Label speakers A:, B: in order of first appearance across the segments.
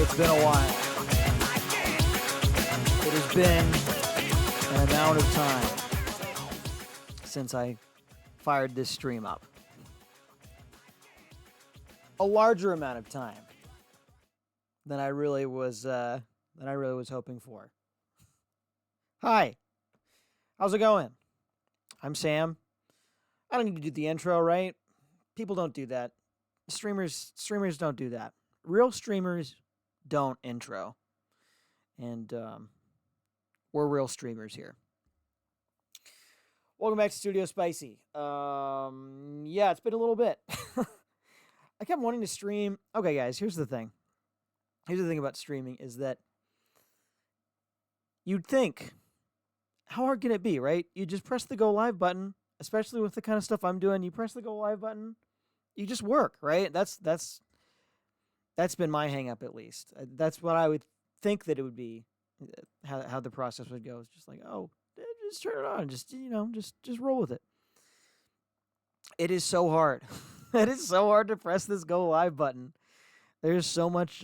A: It's been a while. It has been an amount of time since I fired this stream up. A larger amount of time than I really was hoping for. Hi. How's it going? I'm Sam. I don't need to do the intro, right? People don't do that. Streamers don't do that. Real streamers don't intro. And we're real streamers here. Welcome back to Studio Spicy. Yeah, it's been a little bit. I kept wanting to stream. Okay, guys, here's the thing. Here's the thing about streaming is that you'd think, how hard can it be, right? You just press the go live button, especially with the kind of stuff I'm doing. You press the go live button, you just work, right? That's been my hang up, at least. That's what I would think that it would be, how the process would go. It's just like, oh, just turn it on, just roll with it. It is so hard. It is so hard to press this go live button. There's so much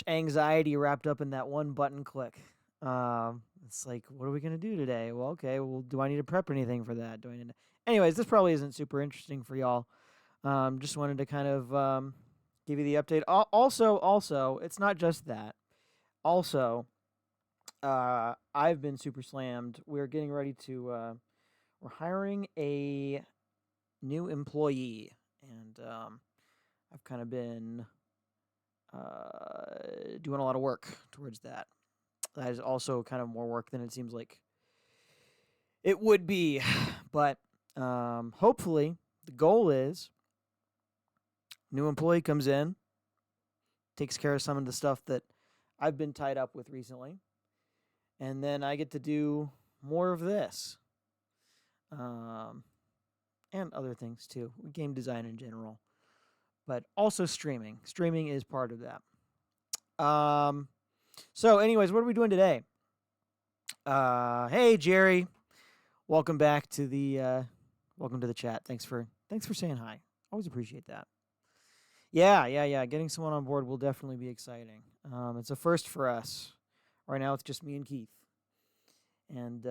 A: anxiety wrapped up in that one button click. It's like, what are we gonna do today? Well, okay. Well, do I need to prep anything for that? Do I need to... Anyways, this probably isn't super interesting for y'all. Just wanted to kind of give you the update. Also, it's not just that. Also, I've been super slammed. We're getting ready to. We're hiring a new employee, and I've kind of been doing a lot of work towards that. That is also kind of more work than it seems like it would be, but hopefully the goal is new employee comes in, takes care of some of the stuff that I've been tied up with recently, and then I get to do more of this. And other things too, game design in general, but also streaming. Streaming is part of that. So anyways, what are we doing today? Hey Jerry, welcome back to the chat. Thanks for saying hi. Always appreciate that. Yeah. Getting someone on board will definitely be exciting. It's a first for us. Right now it's just me and Keith. And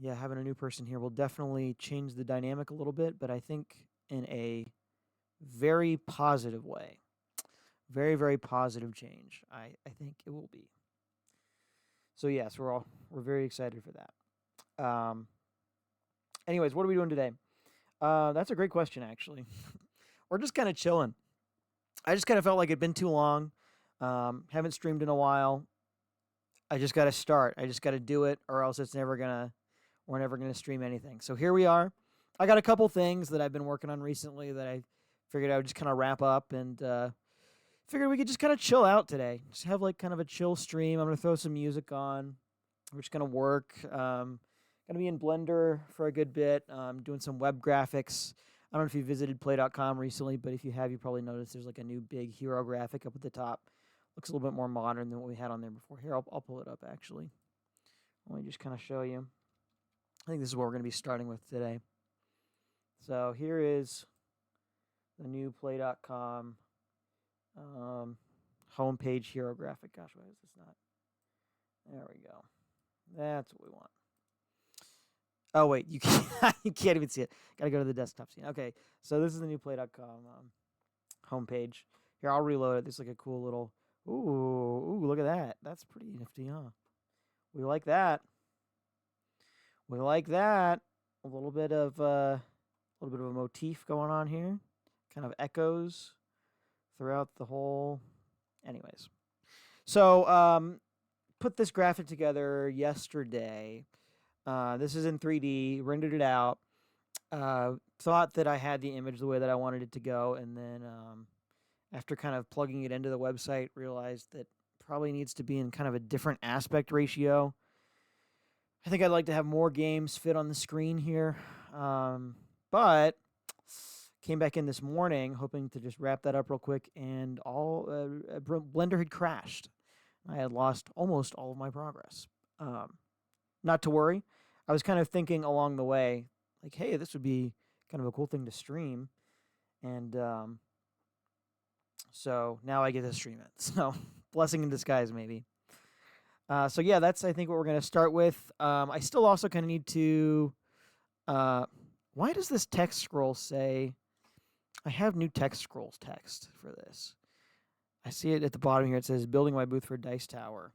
A: having a new person here will definitely change the dynamic a little bit, but I think in a very positive way. Very, very positive change. I think it will be. So yes, we're very excited for that. Anyways, what are we doing today? That's a great question, actually. We're just kind of chilling. I just kind of felt like it'd been too long. Haven't streamed in a while. I just got to start. I just got to do it, or else we're never gonna stream anything. So here we are. I got a couple things that I've been working on recently that I figured I would just kind of wrap up, and figured we could just kind of chill out today. Just have like kind of a chill stream. I'm gonna throw some music on. We're just gonna work. Gonna be in Blender for a good bit. Doing some web graphics. I don't know if you visited play.com recently, but if you have, you probably noticed there's like a new big hero graphic up at the top. Looks a little bit more modern than what we had on there before. Here, I'll pull it up actually. Let me just kind of show you. I think this is what we're going to be starting with today. So here is the new play.com homepage hero graphic. Gosh, why is this not? There we go. That's what we want. Oh, wait, you can't even see it. Got to go to the desktop scene. Okay, so this is the new play.com homepage. Here, I'll reload it. There's like a cool little... Ooh, look at that. That's pretty nifty, huh? We like that. We like that. A little bit of a motif going on here. Kind of echoes throughout the whole. Anyways, so put this graphic together yesterday. This is in 3D. Rendered it out. Thought that I had the image the way that I wanted it to go, and then after kind of plugging it into the website, realized that probably needs to be in kind of a different aspect ratio. I think I'd like to have more games fit on the screen here, but came back in this morning hoping to just wrap that up real quick, and Blender had crashed. I had lost almost all of my progress. Not to worry. I was kind of thinking along the way, like, hey, this would be kind of a cool thing to stream, and So now I get to stream it. So blessing in disguise, maybe. So yeah, that's I think what we're gonna start with. I still also kind of need to. Why does this text scroll say? I have new text scrolls text for this. I see it at the bottom here. It says building my booth for Dice Tower.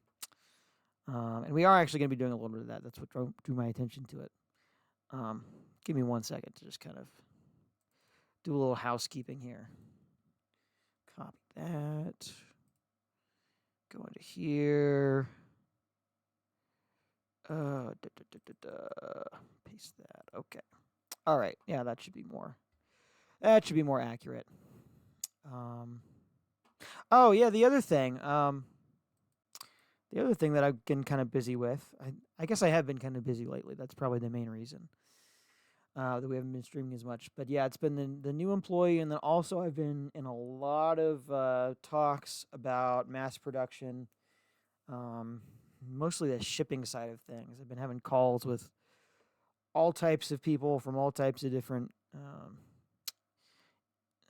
A: And we are actually going to be doing a little bit of that. That's what drew my attention to it. Give me 1 second to just kind of do a little housekeeping here. Copy that. Go into here. Paste that. Okay. All right. Yeah, that should be more. That should be more accurate. Oh yeah, the other thing. The other thing that I've been kind of busy with. I guess I have been kind of busy lately. That's probably the main reason that we haven't been streaming as much. But yeah, it's been the new employee, and then also I've been in a lot of talks about mass production. Mostly the shipping side of things. I've been having calls with all types of people from all types of different,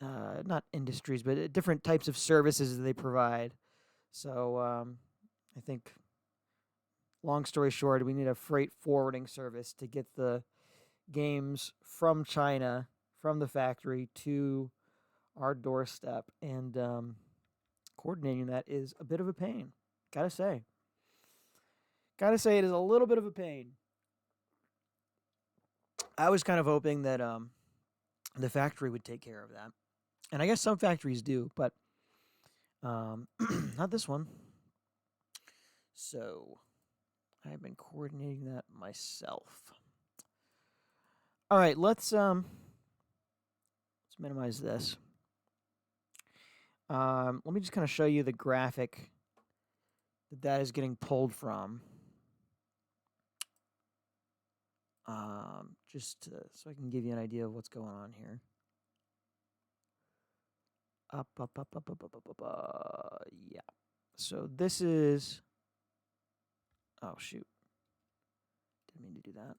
A: not industries, but different types of services that they provide. So I think, long story short, we need a freight forwarding service to get the games from China, from the factory to our doorstep. And coordinating that is a bit of a pain, gotta say. Gotta say, it is a little bit of a pain. I was kind of hoping that the factory would take care of that. And I guess some factories do, but not this one. So I've been coordinating that myself. All right, let's minimize this. Let me just kind of show you the graphic that is getting pulled from. Just so I can give you an idea of what's going on here. Up. Yeah. So this is. Oh, shoot. Didn't mean to do that.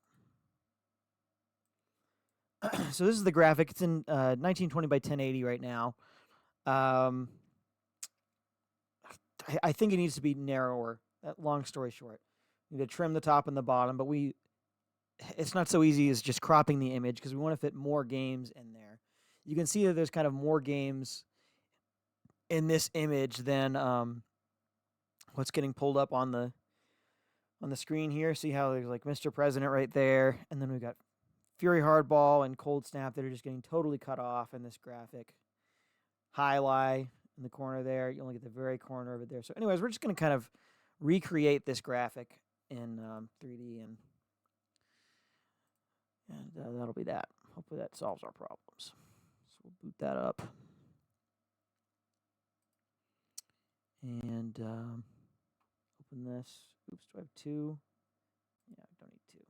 A: So this is the graphic. It's in 1920 by 1080 right now. I think it needs to be narrower. Long story short. You need to trim the top and the bottom, but it's not so easy as just cropping the image because we want to fit more games in there. You can see that there's kind of more games in this image than what's getting pulled up on the screen here. See how there's like Mr. President right there, and then we've got Fury Hardball and Cold Snap that are just getting totally cut off in this graphic. Highlight in the corner there. You only get the very corner of it there. So anyways, we're just going to kind of recreate this graphic in 3D, and that'll be that. Hopefully that solves our problems. So we'll boot that up. And open this. Oops, do I have two? Yeah, I don't need two.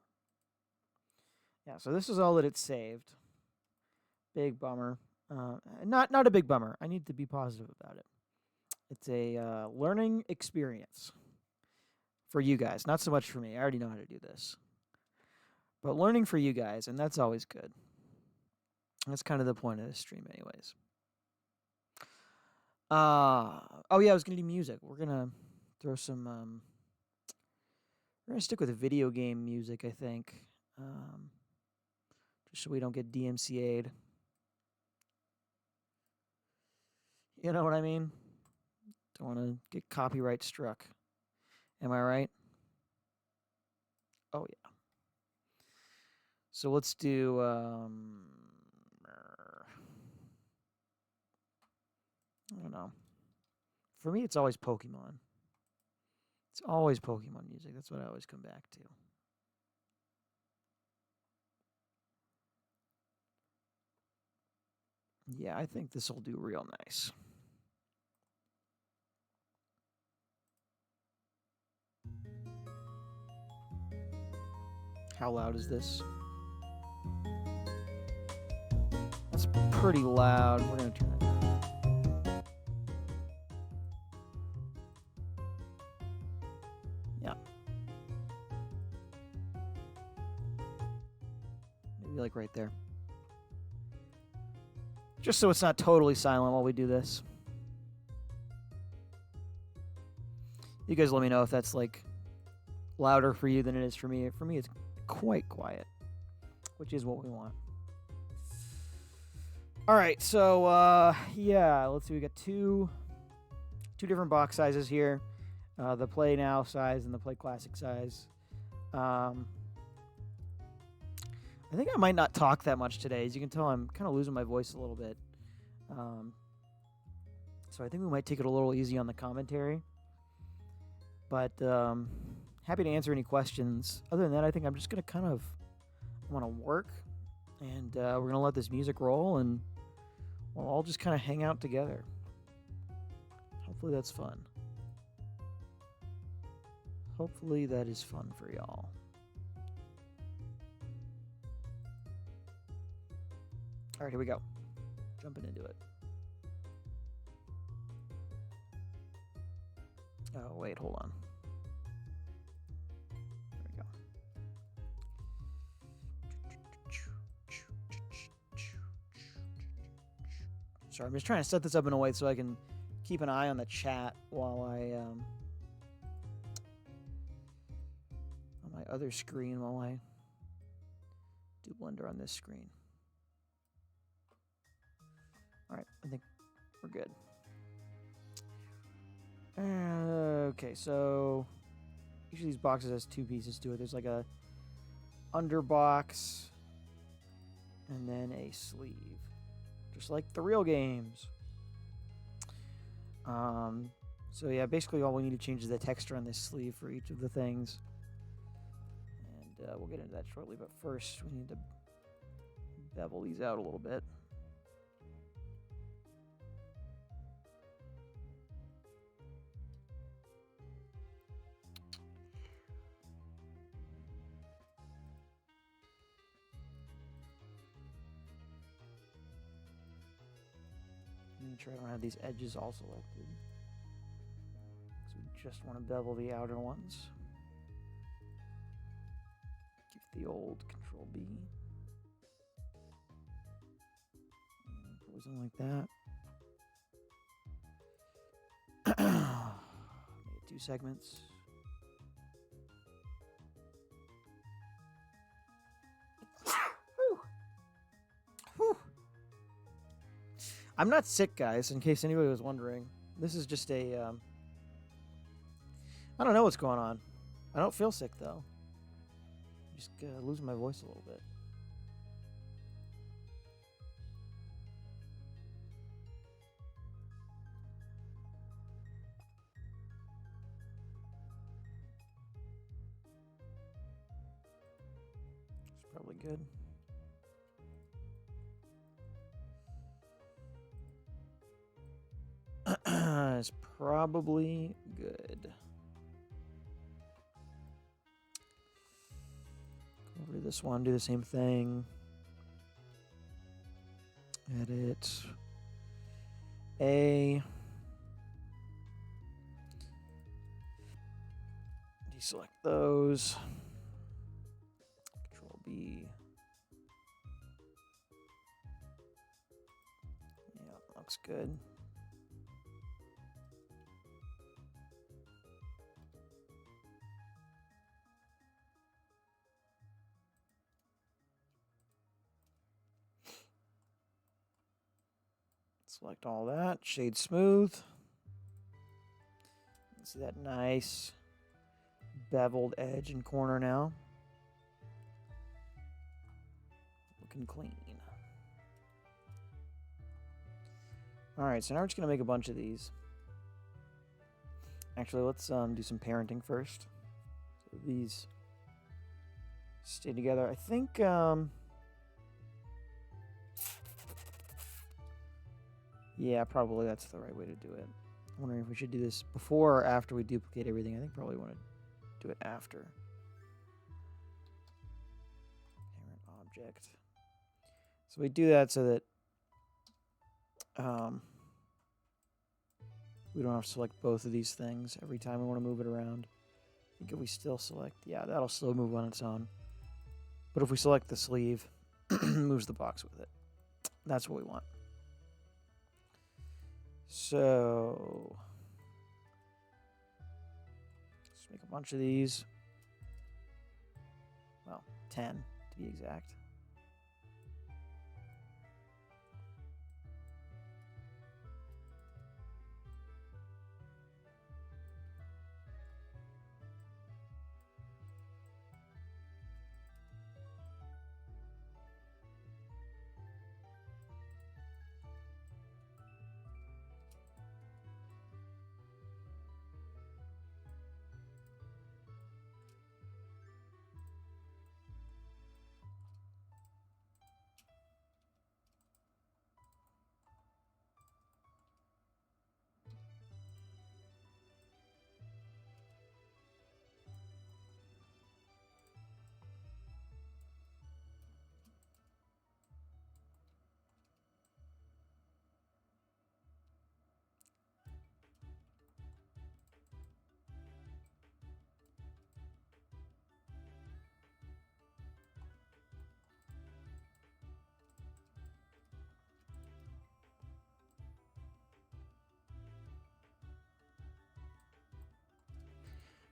A: Yeah, so this is all that it's saved. Big bummer. Not a big bummer. I need to be positive about it. It's a learning experience for you guys. Not so much for me. I already know how to do this. But learning for you guys, and that's always good. That's kind of the point of this stream anyways. Oh yeah, I was going to do music. We're going to throw some... we're going to stick with video game music, I think. Just so we don't get DMCA'd. You know what I mean? Don't want to get copyright struck. Am I right? Oh, yeah. So let's do... I don't know. For me, it's always Pokemon. It's always Pokemon music. That's what I always come back to. Yeah, I think this will do real nice. How loud is this? That's pretty loud. We're going to turn it down. Yeah. Maybe like right there. Just so it's not totally silent while we do this. You guys let me know if that's like louder for you than it is for me. For me, it's quite quiet, which is what we want. All right, so yeah, let's see. We got two different box sizes here, the Play Now size and the Play Classic size. I think I might not talk that much today. As you can tell, I'm kind of losing my voice a little bit. So I think we might take it a little easy on the commentary. But happy to answer any questions. Other than that, I think I'm just going to kind of want to work. And we're going to let this music roll, and we'll all just kind of hang out together. Hopefully that's fun. Hopefully that is fun for y'all. All right, here we go. Jumping into it. Oh, wait, hold on. There we go. Sorry, I'm just trying to set this up in a way so I can keep an eye on the chat while I on my other screen while I do Blender on this screen. All right, I think we're good. Okay, so each of these boxes has two pieces to it. There's like a underbox and then a sleeve, just like the real games. So yeah, basically all we need to change is the texture on this sleeve for each of the things, and we'll get into that shortly. But first, we need to bevel these out a little bit. Make sure I don't have these edges all selected, because we just want to bevel the outer ones. Give the old Control B. Put something like that. Make 2 segments. I'm not sick, guys, in case anybody was wondering. This is just a, I don't know what's going on. I don't feel sick, though. I'm just losing my voice a little bit. It's probably good. It's probably good. Go over to this one, do the same thing. Edit. A. Deselect those. Control B. Yeah, looks good. Select all that, shade smooth. See that nice beveled edge and corner now. Looking clean. All right, so now we're just gonna make a bunch of these. Actually, let's do some parenting first. So these stay together. I think yeah, probably that's the right way to do it. I'm wondering if we should do this before or after we duplicate everything. I think probably want to do it after. Parent object. So we do that so that we don't have to select both of these things every time we want to move it around. I think if we still select, yeah, that'll still move on its own. But if we select the sleeve, moves the box with it. That's what we want. So make a bunch of these. Well, 10 to be exact.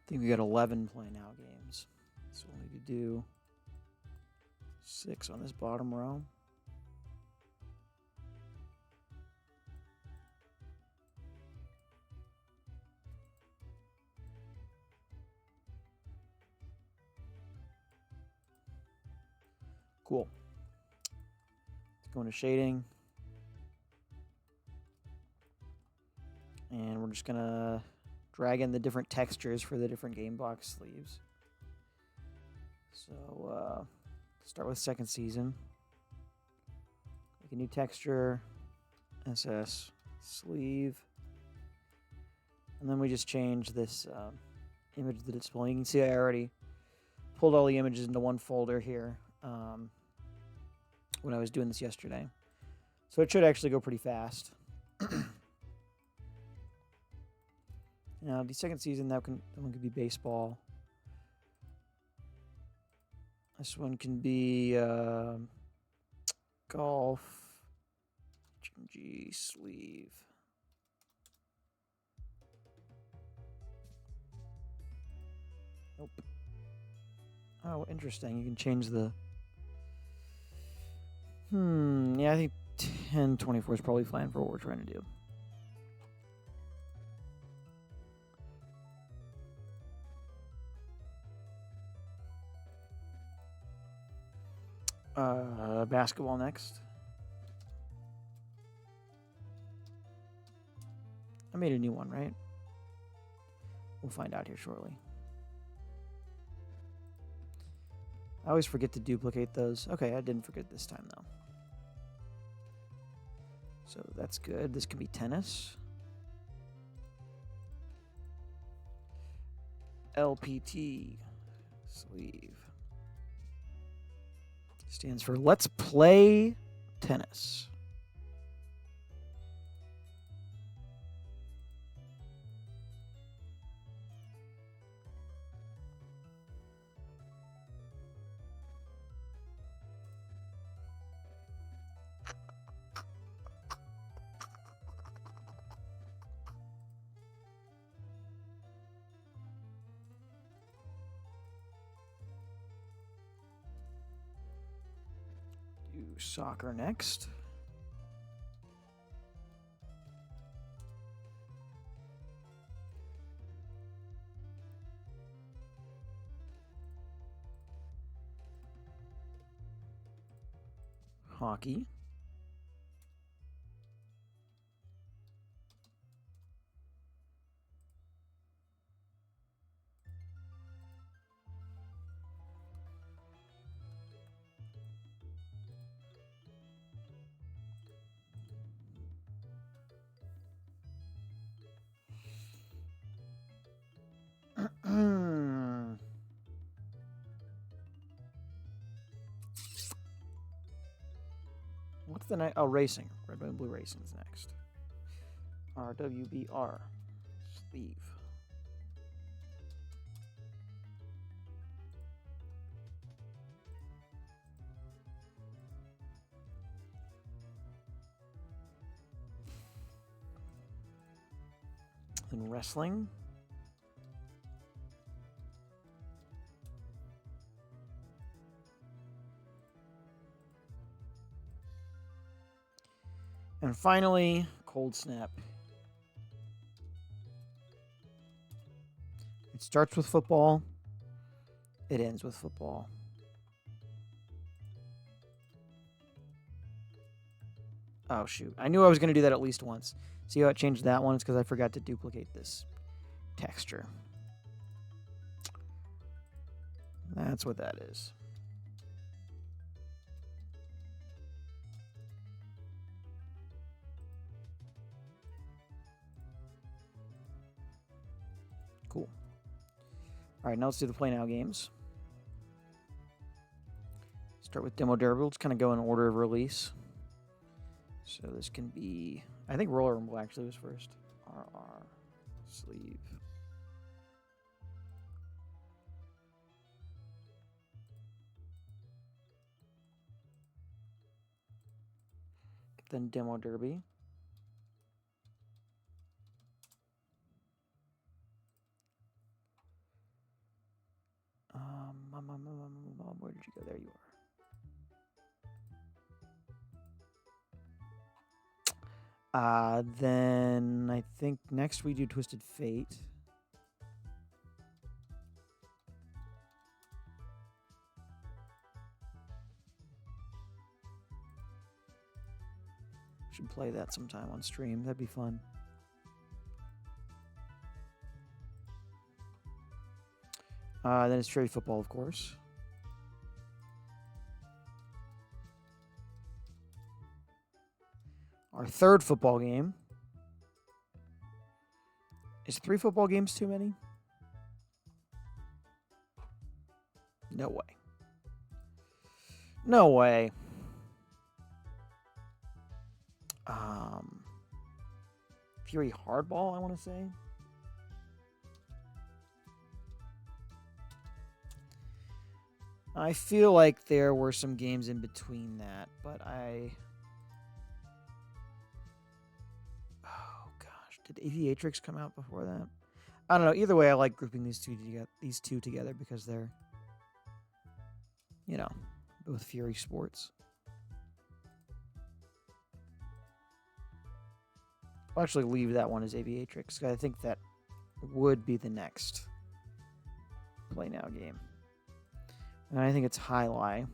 A: I think we got 11 play now games. So we'll need to do 6 on this bottom row. Cool. Let's go into shading. And we're just going to drag in the different textures for the different game box sleeves. So start with second season. Make a new texture, SS sleeve. And then we just change this image that it's pulling. You can see I already pulled all the images into one folder here when I was doing this yesterday. So it should actually go pretty fast. Now, the second season, that one could be baseball. This one can be golf. HMG sleeve. Nope. Oh, interesting. You can change the... Yeah, I think 1024 is probably fine for what we're trying to do. Basketball next. I made a new one, right? We'll find out here shortly. I always forget to duplicate those. Okay, I didn't forget this time, though. So that's good. This could be tennis. LPT sleeve. Stands for Let's Play Tennis. Do soccer next. Hockey. What's the next? Oh, racing. Red, white, and blue racing is next. RWBR. Sleeve. Then wrestling. And finally, Cold Snap. It starts with football. It ends with football. Oh, shoot. I knew I was going to do that at least once. See how it changed that one? It's because I forgot to duplicate this texture. That's what that is. Cool. All right, now let's do the Play Now games. Start with Demo Derby. Let's kind of go in order of release. So this can be... I think Roller Rumble actually was first. RR. Sleeve. Then Demo Derby. Where did you go? There you are. Then I think next we do Twisted Fate. Should play that sometime on stream. That'd be fun. Then it's Cherry Football, of course. Our third football game. Is 3 football games too many? No way. No way. Fury Hardball, I want to say. I feel like there were some games in between that, but oh gosh, did Aviatrix come out before that? I don't know. Either way, I like grouping these two together because they're, you know, both Fury sports. I'll actually leave that one as Aviatrix. I think that would be the next Play Now game. And I think it's Highlight.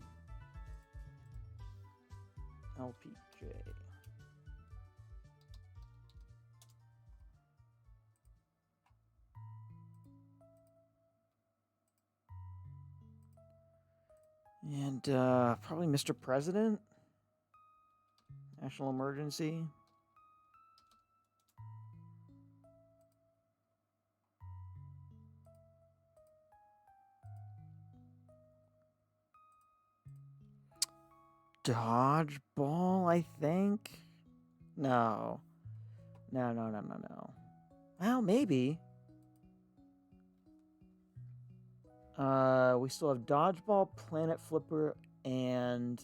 A: LPJ. And probably Mr. President. National Emergency. Dodgeball, I think. No. No. Well, maybe. We still have Dodgeball, Planet Flipper, and...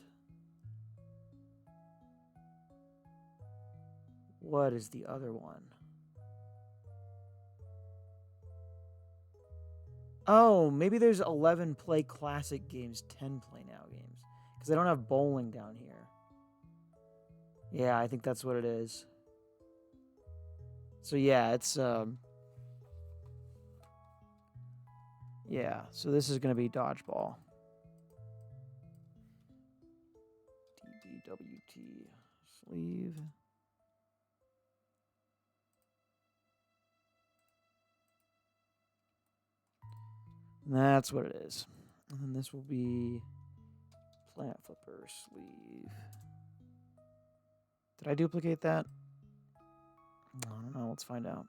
A: what is the other one? Oh, maybe there's 11 Play Classic games, 10 Play Now games. Because I don't have bowling down here. Yeah, I think that's what it is. So yeah, it's yeah, so this is going to be Dodgeball. DBWT sleeve. And that's what it is. And then this will be Planet Flipper sleeve. Did I duplicate that? I don't know. Let's find out.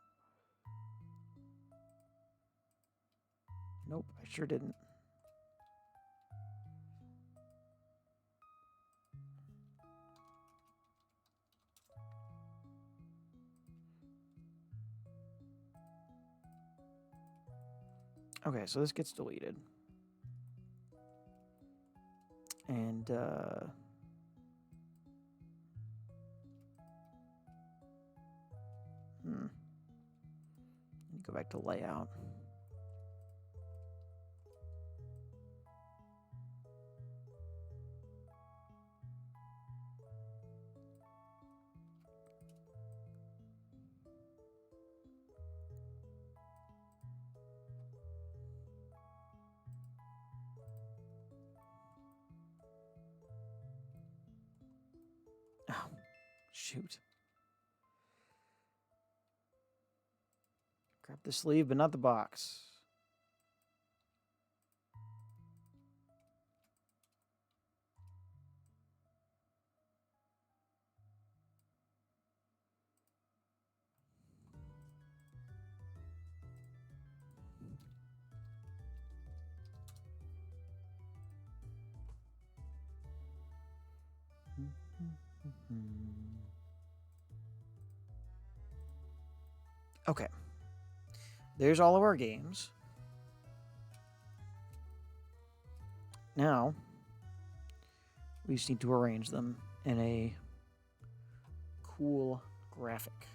A: Nope, I sure didn't. Okay, so this gets deleted. And go back to layout. shoot. Grab the sleeve, but not the box. Okay. There's all of our games. Now, we just need to arrange them in a cool graphic.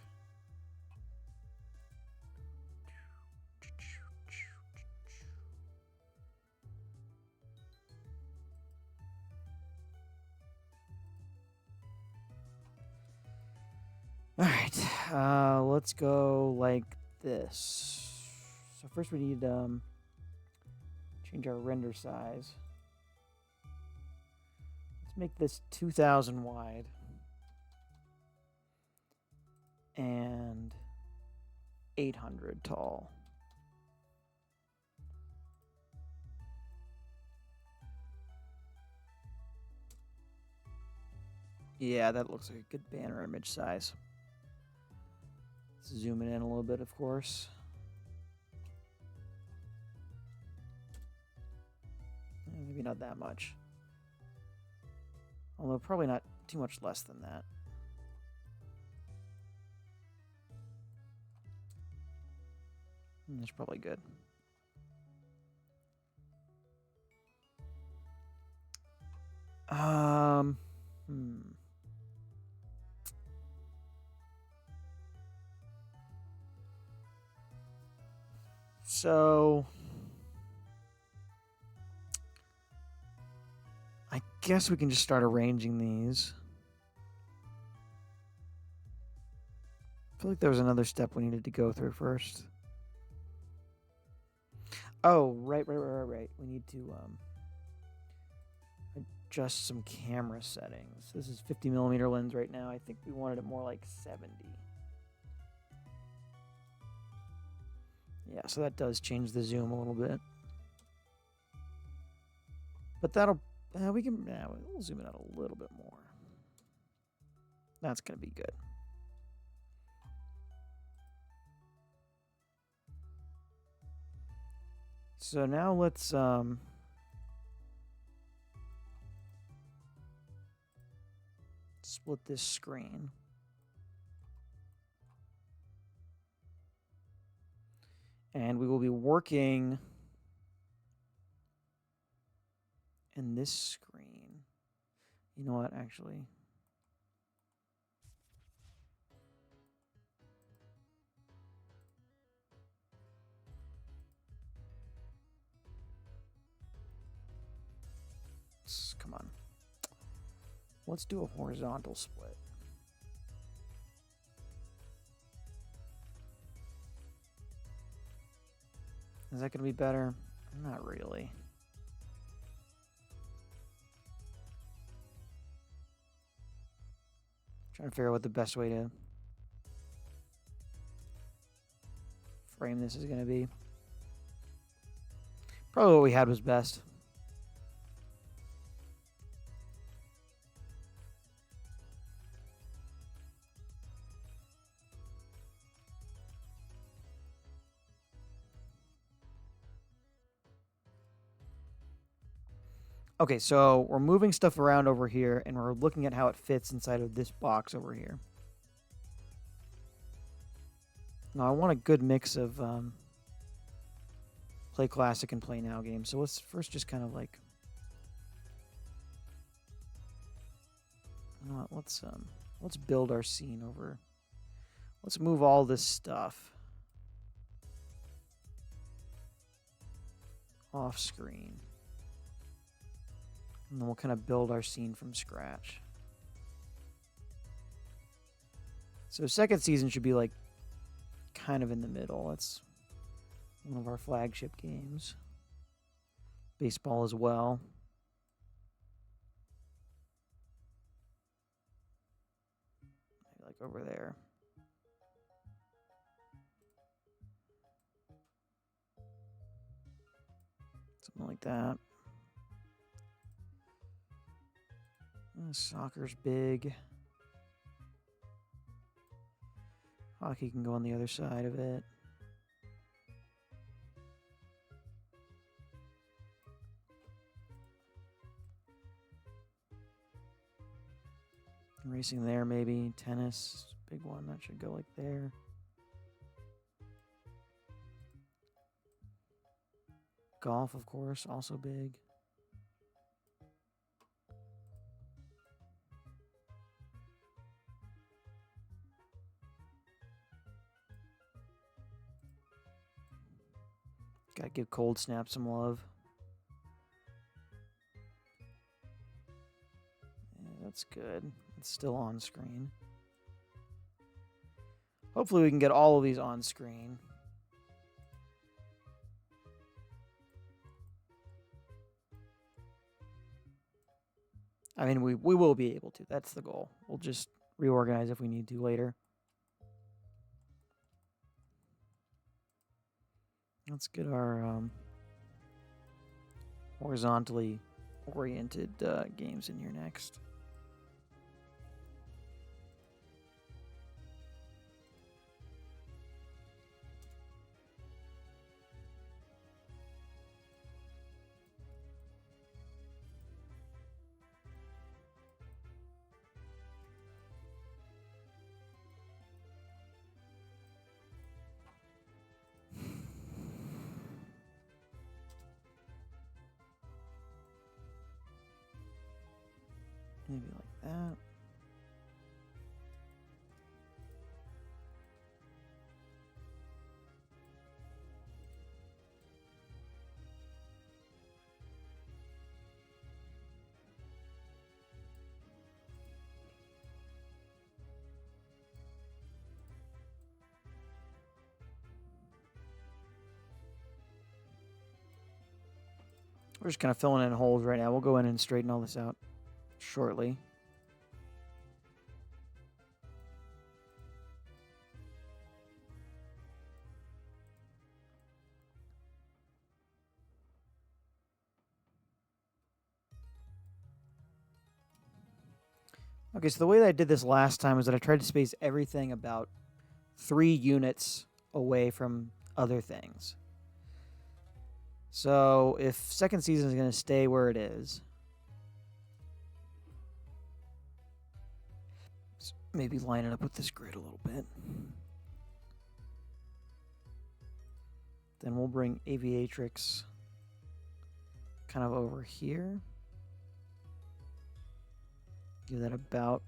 A: All right, let's go like this. So first we need change our render size. Let's make this 2000 wide and 800 tall. Yeah, that looks like a good banner image size. Zoom it in a little bit, of course. Maybe not that much. Although probably not too much less than that. That's probably good. So I guess we can just start arranging these. I feel like there was another step we needed to go through first. Oh, right. We need to adjust some camera settings. This is 50mm lens right now. I think we wanted it more like 70. Yeah, so that does change the zoom a little bit. But that'll, we'll zoom it out a little bit more. That's going to be good. So now let's split this screen. And we will be working in this screen. You know what, actually? Come on. Let's do a horizontal split. Is that going to be better? Not really. Trying to figure out what the best way to frame this is going to be. Probably what we had was best. Okay, so we're moving stuff around over here, and we're looking at how it fits inside of this box over here. Now, I want a good mix of play classic and play now games. So let's first just kind of like, you know what, let's build our scene over. Let's move all this stuff off screen. And then we'll kind of build our scene from scratch. So second season should be like kind of in the middle. That's one of our flagship games. Baseball as well. over there. Something like that. Soccer's big. Hockey can go on the other side of it. Racing there, maybe. Tennis, big one. That should go like there. Golf, of course, also big. Gotta give Cold Snap some love. Yeah, that's good. It's still on screen. Hopefully we can get all of these on screen. I mean, we will be able to. That's the goal. We'll just reorganize if we need to later. Let's get our horizontally oriented games in here next. Maybe like that. We're just kind of filling in holes right now. We'll go in and straighten all this out shortly. Okay, so the way that I did this last time was that I tried to space everything about 3 units away from other things. So if second season is going to stay where it is, maybe line it up with this grid a little bit. Then we'll bring Aviatrix kind of over here. Give that about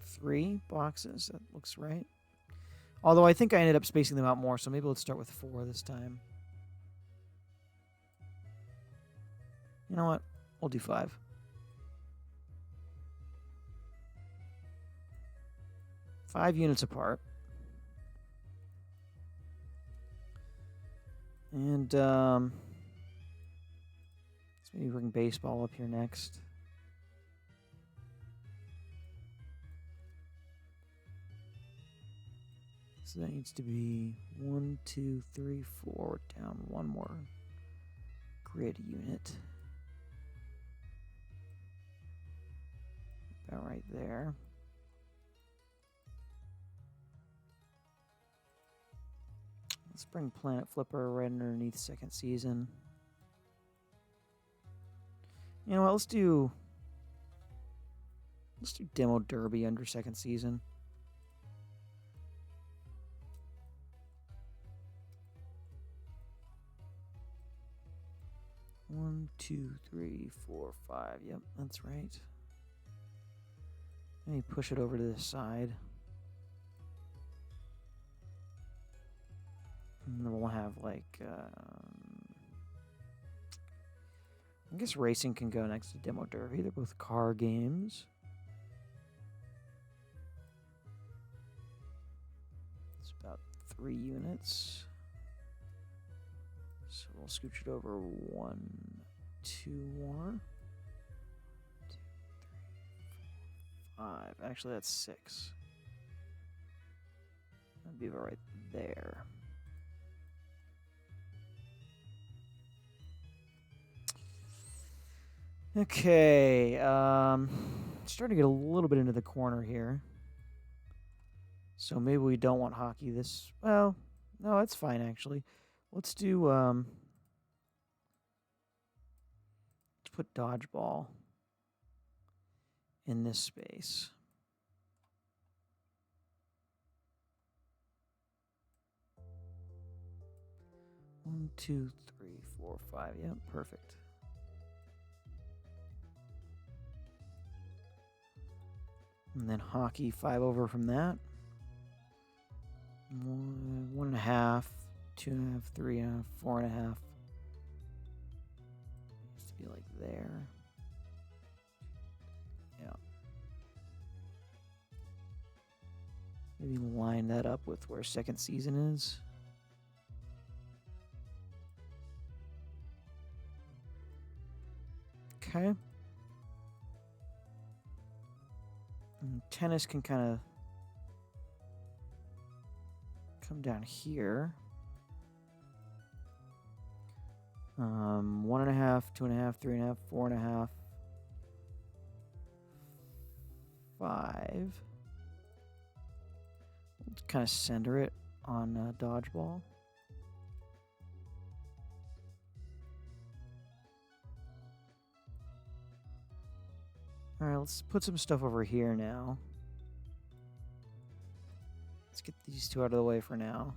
A: 3 boxes. That looks right. Although I think I ended up spacing them out more, so maybe let's start with 4 this time. You know what? We'll do 5. Five units apart. And let's maybe bring baseball up here next. So that needs to be 1, 2, 3, 4. Down 1 more grid unit. About right there. Let's bring Planet Flipper right underneath second season. You know what? Let's do Demo Derby under second season. One, 2, 3, 4, 5. Yep, that's right. Let me push it over to this side. And then we'll have like, I guess racing can go next to Demo Derby. They're both car games. It's about 3 units. So we'll scooch it over 1, 2 more. 2, 3, 4, 5. Actually, that's 6. be about right there. Okay, starting to get a little bit into the corner here. So maybe we don't want hockey this... Well, no, that's fine, actually. Let's do, let's put dodgeball in this space. One, two, three, four, five. Yep, perfect. And then hockey, 5 over from that. 1.5, 2.5, 3.5, 4.5. Needs to be like there. Yeah. Maybe line that up with where second season is. Okay. And tennis can kind of come down here. 1.5, 2.5, 3.5, 4.5, 5. Let's kind of center it on dodgeball. All right, let's put some stuff over here now. Let's get these two out of the way for now.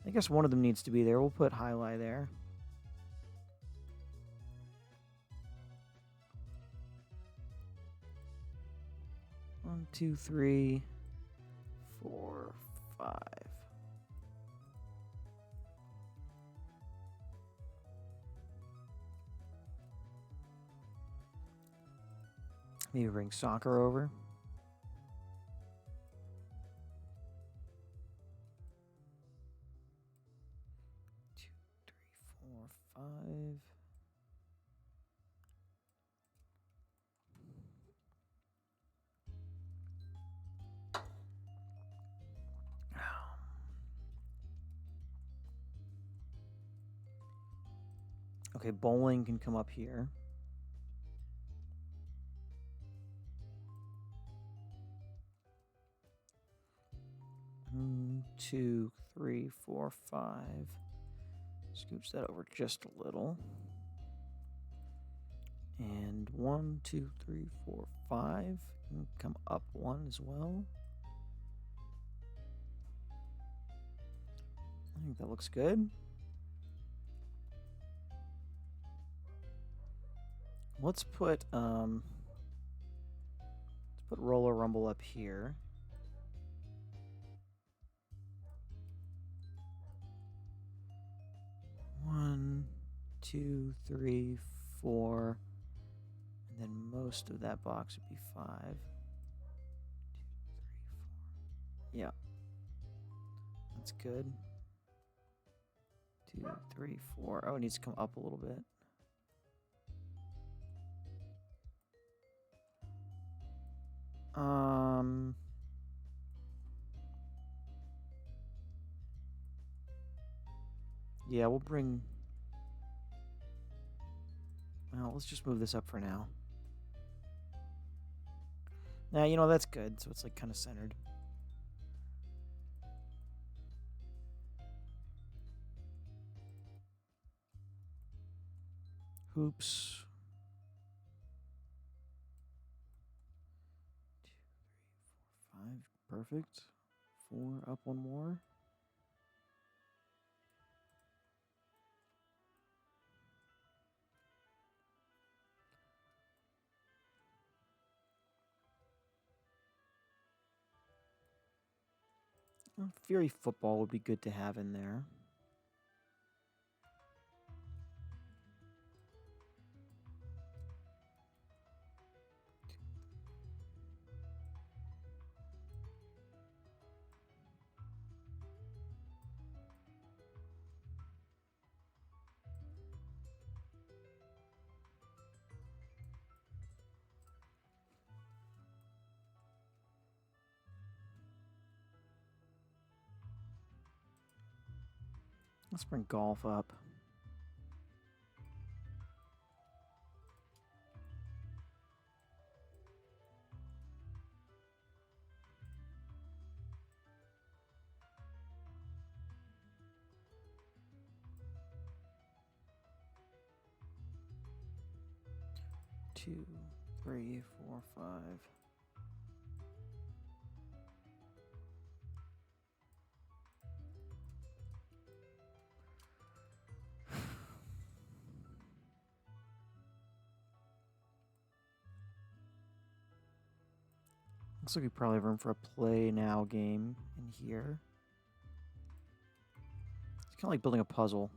A: I guess one of them needs to be there. We'll put highlight there. One, two, three, 4, 5. Maybe bring soccer over. 2, 3, 4, 5. Okay, bowling can come up here. One, 2, 3, 4, 5. Scooch that over just a little. And 1, 2, 3, 4, 5. Can come up 1 as well. I think that looks good. Let's put Roller Rumble up here. One, 2, 3, 4, and then most of that box would be 5. 2, 3, 4. Yeah, that's good. 2, 3, 4. Oh, it needs to come up a little bit. Yeah, we'll bring... Well, let's just move this up for now. Now, you know, that's good. So it's like kind of centered. Hoops. 2, 3, 4, 5. Perfect. 4, up 1 more. Fury football would be good to have in there. Let's bring golf up. Two, 3, 4, 5. Looks like we probably have room for a play now game in here. It's kind of like building a puzzle.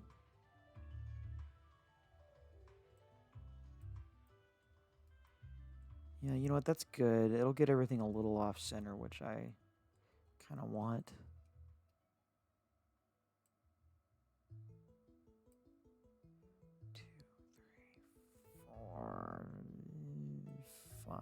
A: Yeah, you know what? That's good. It'll get everything a little off center, which I kind of want. Two, 3, 4, 5.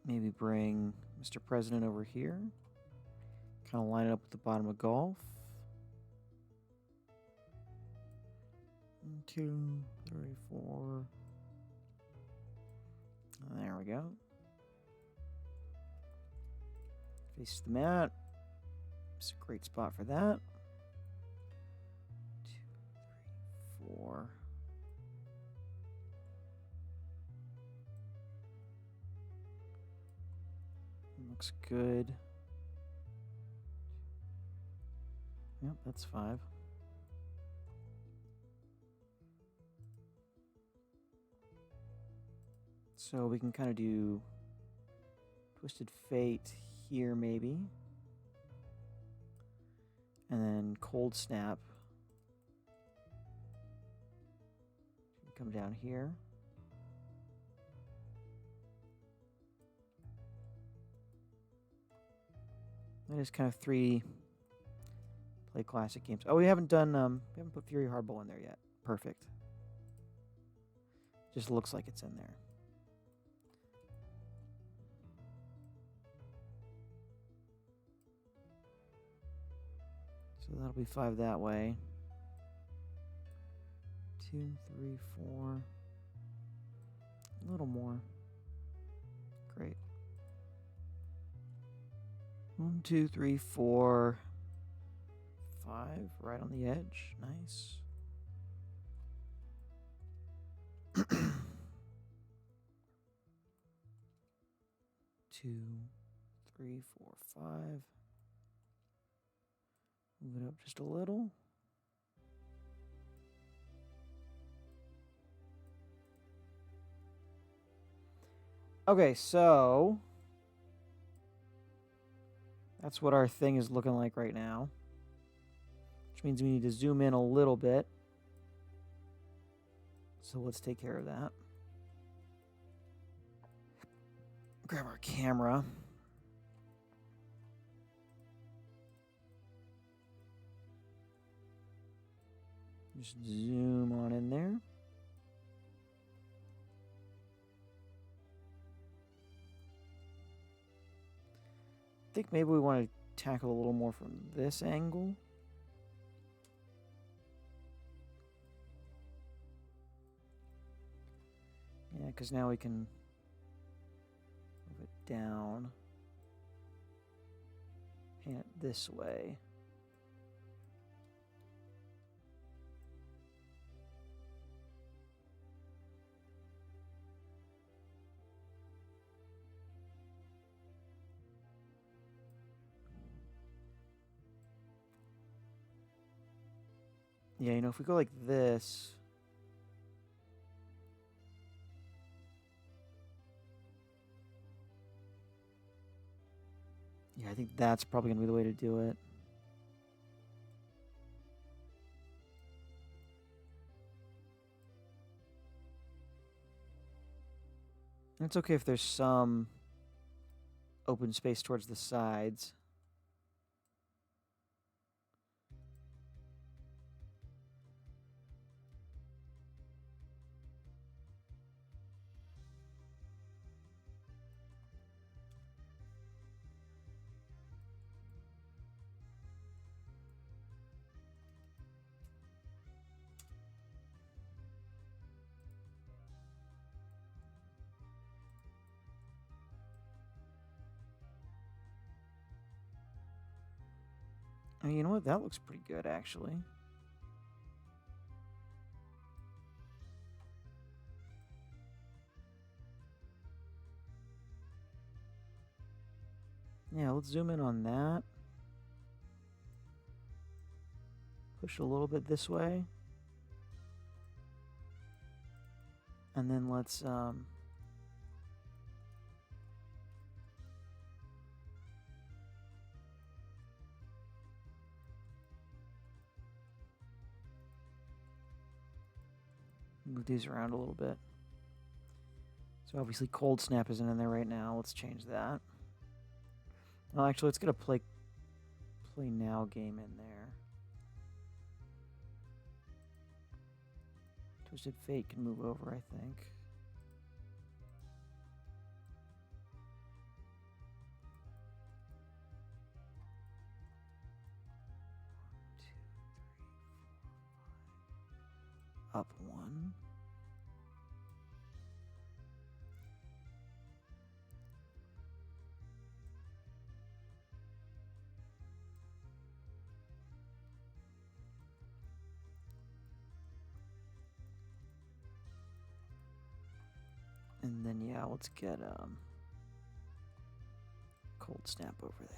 A: Maybe bring Mr. President over here. Kind of line it up with the bottom of golf. 1, 2, 3, 4. There we go. Face the mat. It's a great spot for that. 2, 3, 4. Looks good. Yep, that's 5. So we can kind of do Twisted Fate here maybe. And then Cold Snap. Come down here. That is kind of 3 play classic games. Oh, we haven't done, we haven't put Fury Hardball in there yet. Perfect. Just looks like it's in there. So that'll be 5 that way. 2, 3, 4. A little more. Great. 1, 2, 3, 4, 5. Right on the edge. Nice. 2, 3, 4, 5. Move it up just a little. Okay, so that's what our thing is looking like right now. Which means we need to zoom in a little bit. So let's take care of that. Grab our camera. Just zoom on in there. I think maybe we want to tackle a little more from this angle. Yeah, because now we can move it down. Pan it this way. Yeah, you know, if we go like this. Yeah, I think that's probably going to be the way to do it. It's okay if there's some open space towards the sides. Oh, you know what? That looks pretty good, actually. Yeah, let's zoom in on that. Push a little bit this way. And then let's move these around a little bit. So obviously Cold Snap isn't in there right now. Let's change that. Well, actually, let's get a play now game in there. Twisted Fate can move over, I think. Up one. And then, yeah, let's get Cold Snap over there.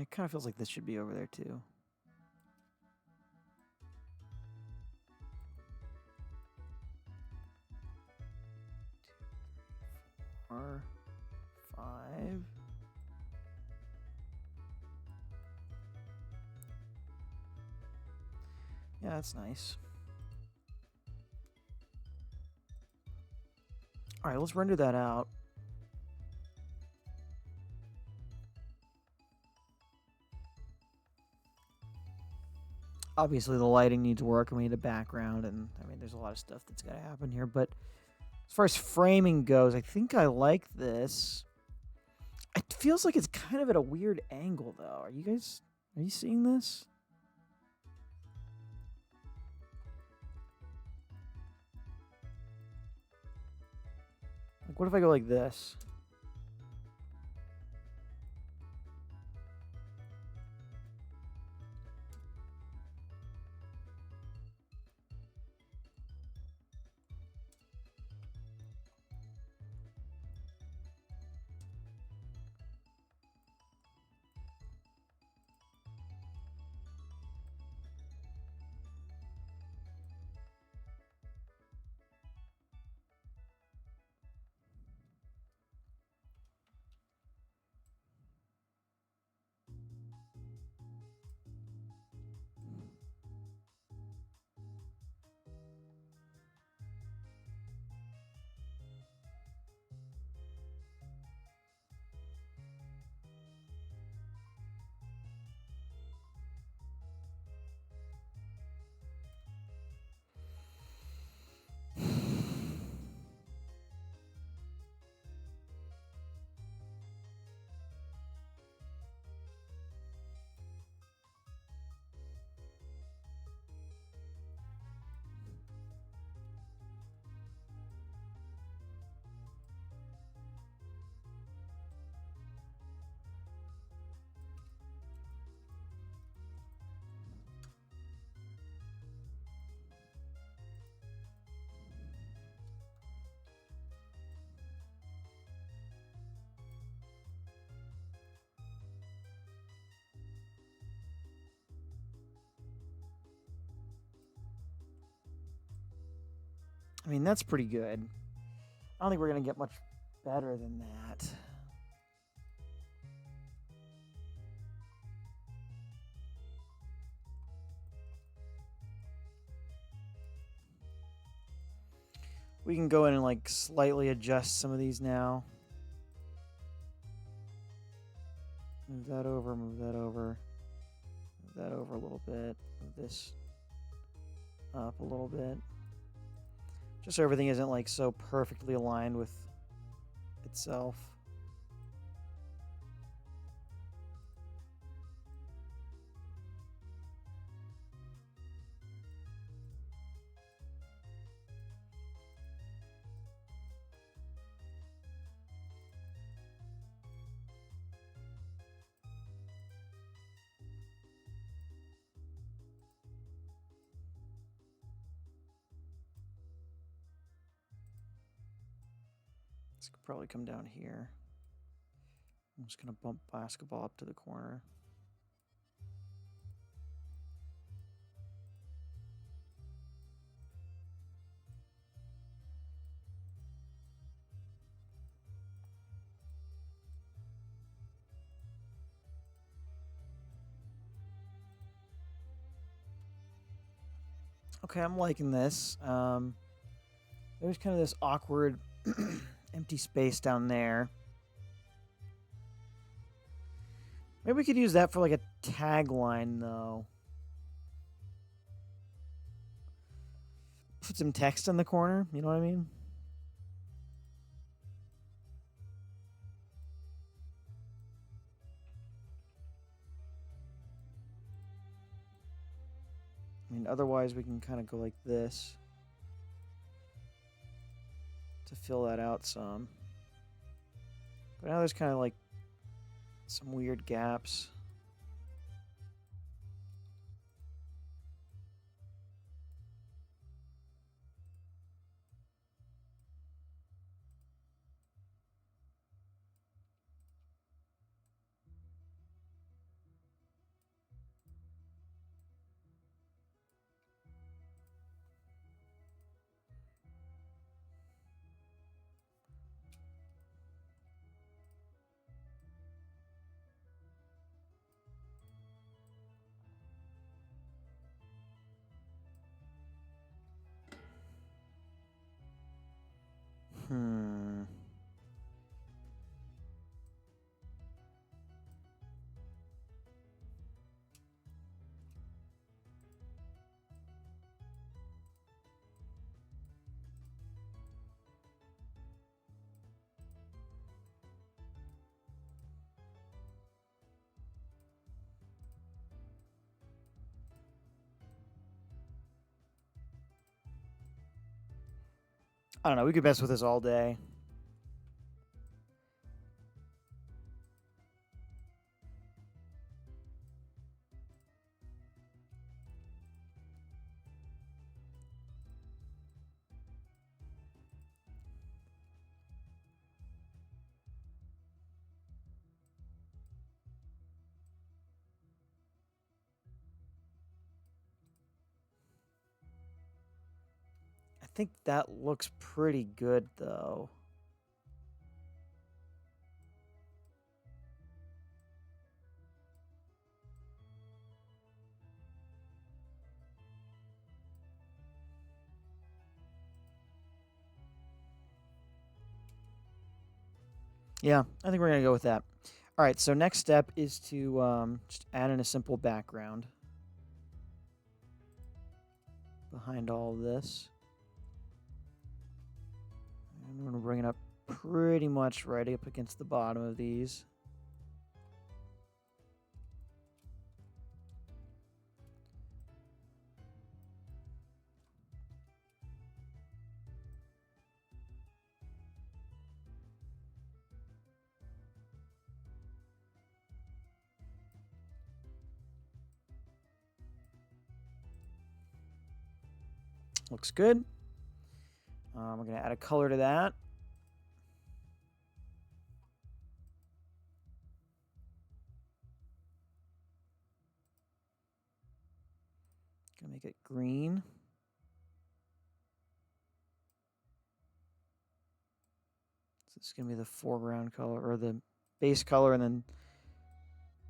A: It kind of feels like this should be over there, too. Four, five. Yeah, that's nice. All right, let's render that out. Obviously, the lighting needs work, and we need a background, and I mean, there's a lot of stuff that's got to happen here. But as far as framing goes, I think I like this. It feels like it's kind of at a weird angle, though. Are you seeing this? Like, what if I go like this? I mean, that's pretty good. I don't think we're going to get much better than that. We can go in and like slightly adjust some of these now. Move that over, move that over. Move that over a little bit. Move this up a little bit. Just so everything isn't like so perfectly aligned with itself. This could probably come down here. I'm just going to bump basketball up to the corner. Okay, I'm liking this. There's kind of this awkward empty space down there. Maybe we could use that for like a tagline, though. Put some text in the corner, you know what I mean? I mean, otherwise we can kind of go like this to fill that out some. But now there's kind of like some weird gaps. Hmm. I don't know. We could mess with this all day. I think that looks pretty good, though. Yeah, I think we're going to go with that. All right, so next step is to just add in a simple background behind all of this. I'm going to bring it up pretty much right up against the bottom of these. Looks good. We're going to add a color to that. Gonna make it green. So it's gonna be the foreground color or the base color, and then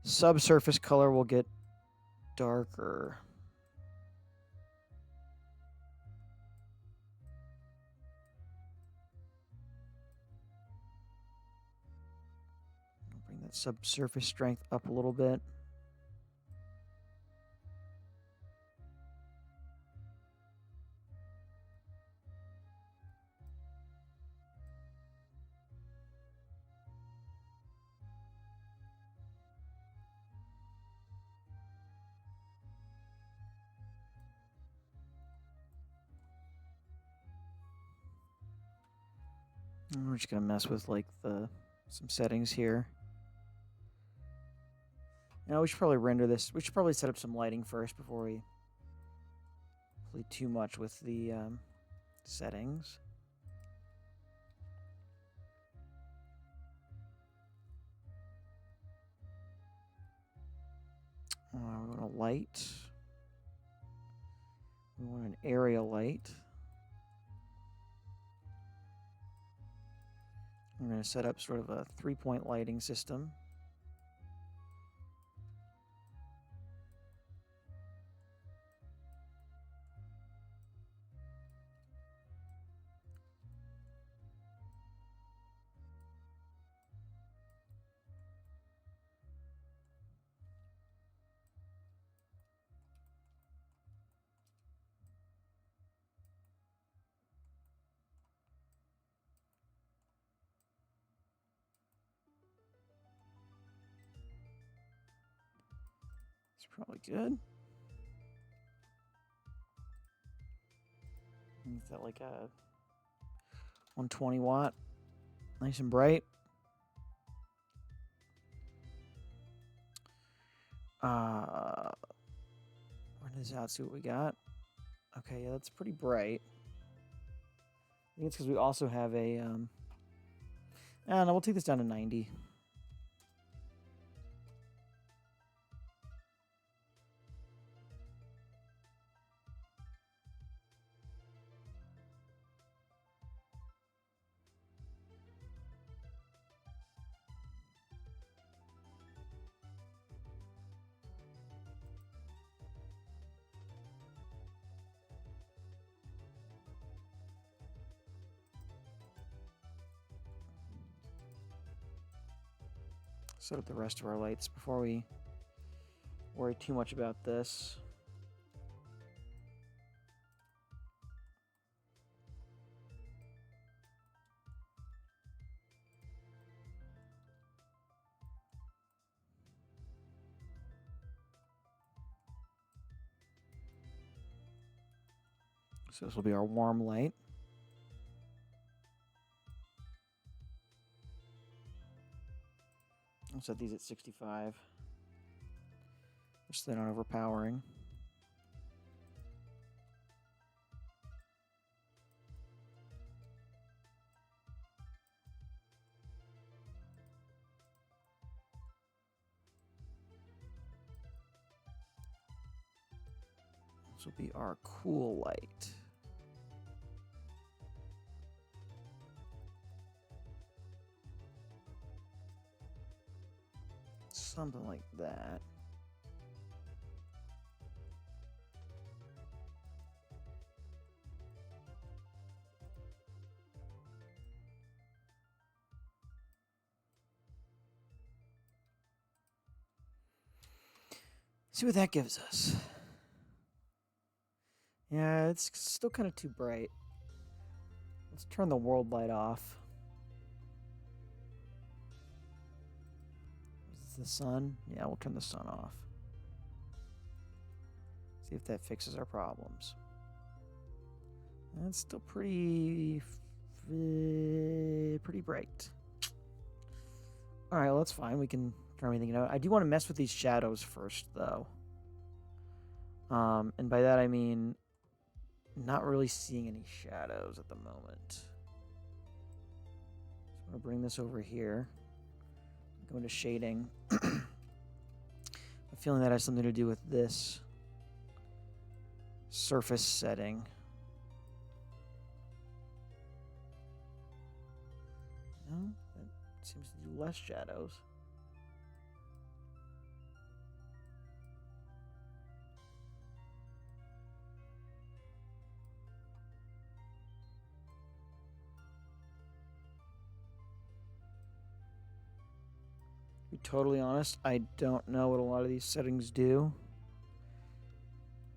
A: subsurface color will get darker. I'll bring that subsurface strength up a little bit. And we're just gonna mess with like some settings here. Now we should probably render this. We should probably set up some lighting first before we play too much with the settings. We want a light. We want an area light. We're going to set up sort of a 3-point lighting system. It's probably good. Is that like a 120 watt? Nice and bright. Run this out, see what we got. Okay, yeah, that's pretty bright. I think it's because we also have a... I don't know, we'll take this down to 90. Set up the rest of our lights before we worry too much about this. So this will be our warm light. I'll set these at 65. Just so they're not overpowering. This will be our cool light. Something like that. See what that gives us. Yeah, it's still kind of too bright. Let's turn the world light off. Is this the sun? Yeah, we'll turn the sun off. See if that fixes our problems. That's still pretty bright. All right, well, that's fine. We can turn everything out. I do want to mess with these shadows first, though. And by that I mean not really seeing any shadows at the moment. So I'm going to bring this over here. Go into shading. I'm feeling that has something to do with this surface setting. No, that seems to do less shadows. To be totally honest, I don't know what a lot of these settings do.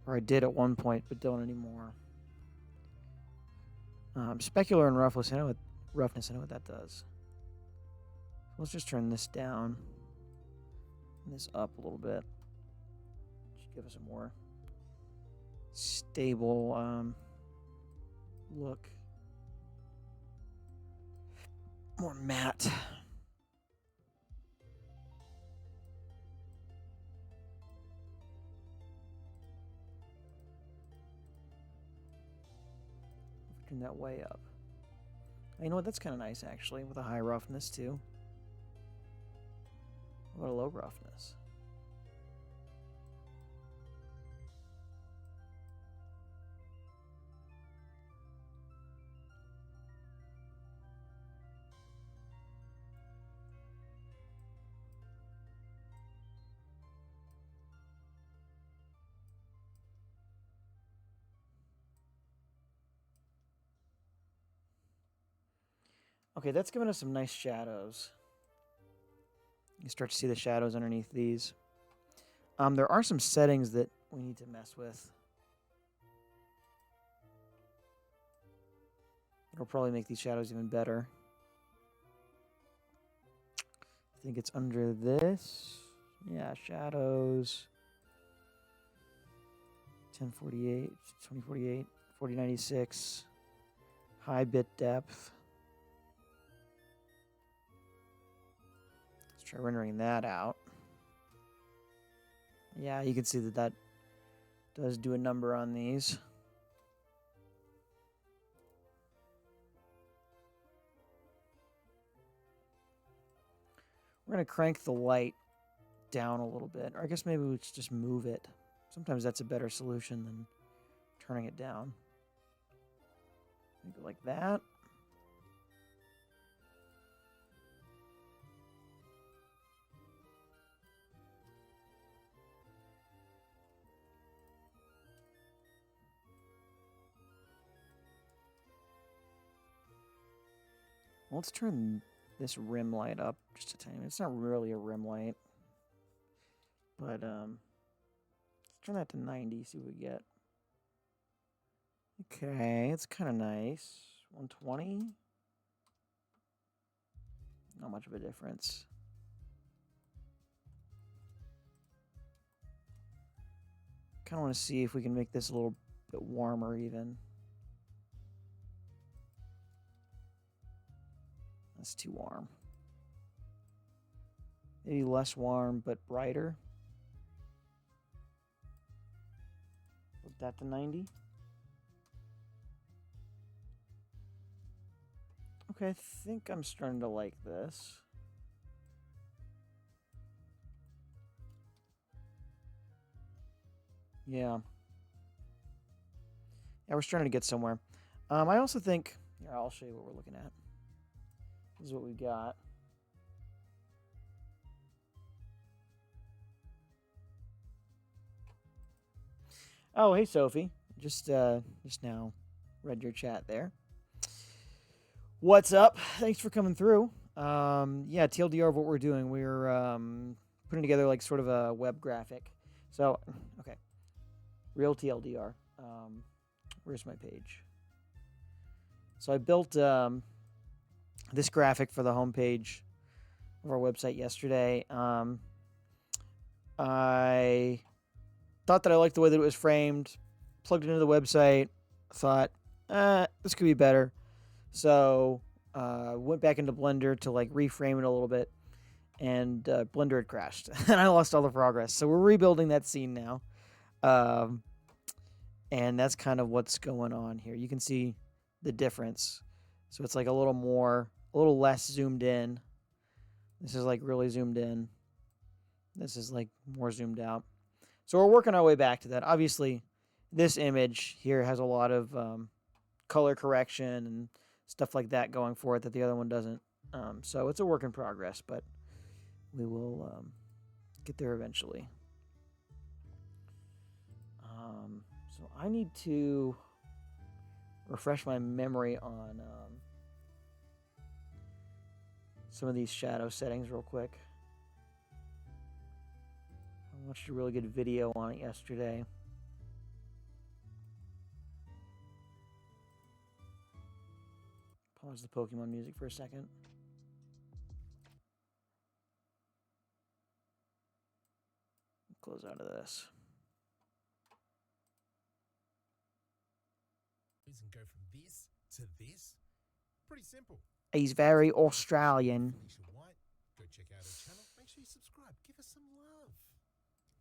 A: Or I did at one point, but don't anymore. Specular and roughness, I know what that does. Let's just turn this down. And this up a little bit. Should give us a more stable look. More matte. Turn that way up. You know what? That's kind of nice, actually, with a high roughness, too. What a low roughness. Okay, that's giving us some nice shadows. You start to see the shadows underneath these. There are some settings that we need to mess with. It'll probably make these shadows even better. I think it's under this. Yeah, shadows. 1048, 2048, 4096. High bit depth. Let's try rendering that out. Yeah, you can see that that does do a number on these. We're going to crank the light down a little bit. Or I guess maybe we should just move it. Sometimes that's a better solution than turning it down. Maybe like that. Let's turn this rim light up just a tiny bit. It's not really a rim light. But let's turn that to 90, see what we get. Okay, it's kind of nice. 120. Not much of a difference. Kind of want to see if we can make this a little bit warmer even. That's too warm. Maybe less warm, but brighter. Put that to 90. Okay, I think I'm starting to like this. Yeah. Yeah, we're starting to get somewhere. I also think... Here, I'll show you what we're looking at. This is what we got. Oh, hey, Sophie. Just now read your chat there. What's up? Thanks for coming through. Yeah, TLDR of what we're doing. We're putting together like sort of a web graphic. So, okay. Real TLDR. Where's my page? So I built this graphic for the homepage of our website yesterday. I thought that I liked the way that it was framed, plugged it into the website, thought, this could be better. So went back into Blender to like reframe it a little bit, and Blender had crashed, and I lost all the progress. So we're rebuilding that scene now. And that's kind of what's going on here. You can see the difference. So it's like a little less zoomed in. This is like really zoomed in. This is like more zoomed out. So we're working our way back to that. Obviously, this image here has a lot of color correction and stuff like that going for it that the other one doesn't. So it's a work in progress, but we will get there eventually. So I need to refresh my memory on some of these shadow settings real quick. I watched a really good video on it yesterday. Pause the Pokemon music for a second. Close out of this.
B: And go from this to this. Pretty simple.
A: He's very Australian.
B: Felicia White. Go check out her channel. Make sure you subscribe. Give us some love.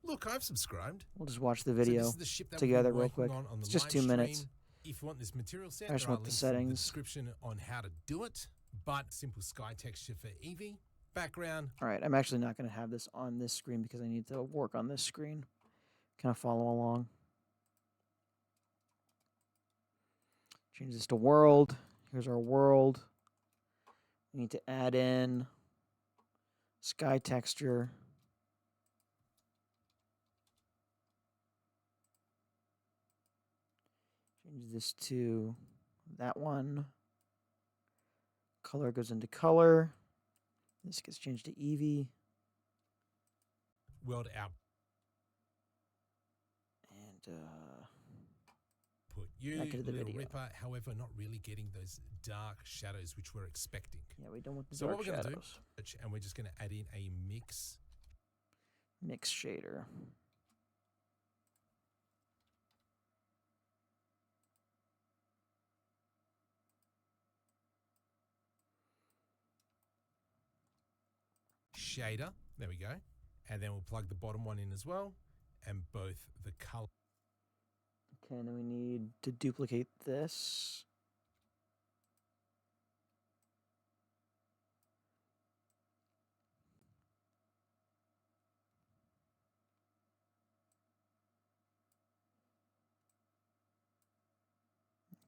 B: Look, I've subscribed.
A: We'll just watch the video
B: So this is the ship that
A: together
B: we're
A: real quick.
B: on
A: It's
B: the
A: just
B: live
A: 2 minutes.
B: stream. If you want this material set,
A: I just
B: there are
A: want the
B: links in the
A: settings.
B: description on how to do it. But simple sky texture for Eevee. Background.
A: All right, I'm actually not going to have this on this screen because I need to work on this screen. Kind of follow along. Change this to world. Here's our world. We need to add in sky texture. Change this to that one. Color goes into color. This gets changed to Eevee.
B: World out.
A: And
B: Put you,
A: back into the
B: Little
A: video.
B: Ripper, however, not really getting those dark shadows which we're expecting.
A: Yeah, we don't want the
B: So
A: dark
B: what we're going to do,
A: shadows.
B: and we're just going to add in a mix.
A: Mix shader.
B: Shader, there we go. And then we'll plug the bottom one in as well, and both the color.
A: Okay, and then we need to duplicate this.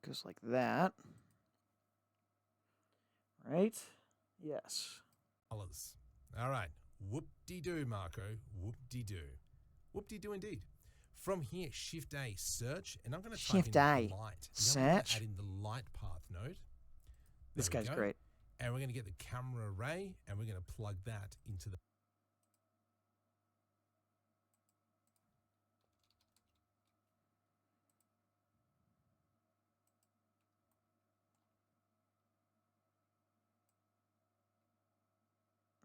A: Goes like that. Right? Yes.
B: Colors. All right. Whoop-de-doo, Marco. Whoop-de-doo. Whoop-de-doo indeed. From here, Shift-A, search, and I'm going to type in
A: Shift-A,
B: light. Now I'm going to
A: search.
B: add in the light path node.
A: This
B: There we
A: guy's
B: go.
A: great.
B: And we're going to get the camera array, and we're going to plug that into the...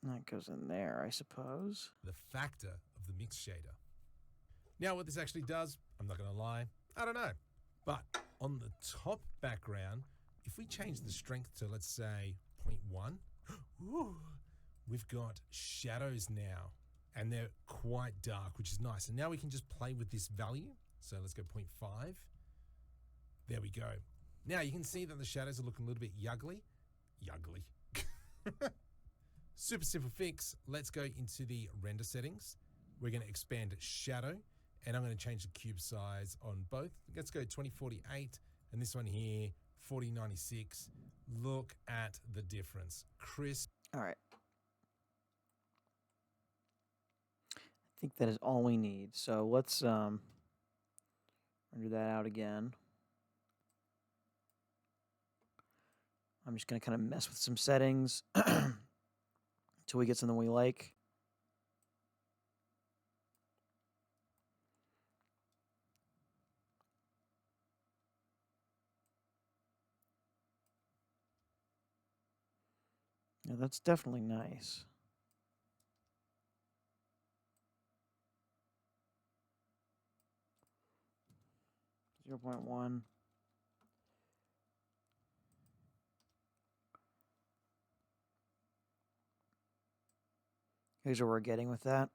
A: That goes in there, I suppose.
B: the factor of the mix shader. Now, what this actually does, I'm not going to lie, I don't know. But on the top background, if we change the strength to, let's say, 0.1, ooh, we've got shadows now, and they're quite dark, which is nice. And now we can just play with this value. So let's go 0.5. There we go. Now you can see that the shadows are looking a little bit yuggly. Yuggly. Super simple fix. Let's go into the render settings. We're going to expand shadow, and I'm going to change the cube size on both. Let's go 2048, and this one here, 4096. Look at the difference. Crisp.
A: All right. I think that is all we need. So let's render that out again. I'm just going to kind of mess with some settings until we get something we like. Yeah, that's definitely nice. .1. Here's what we're getting with that.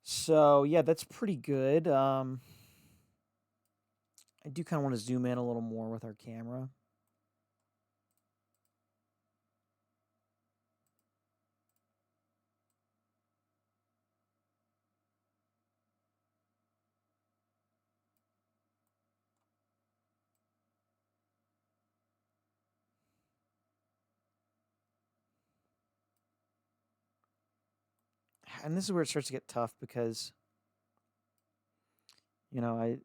A: So, yeah, that's pretty good. I do kind of want to zoom in a little more with our camera. And this is where it starts to get tough because, you know,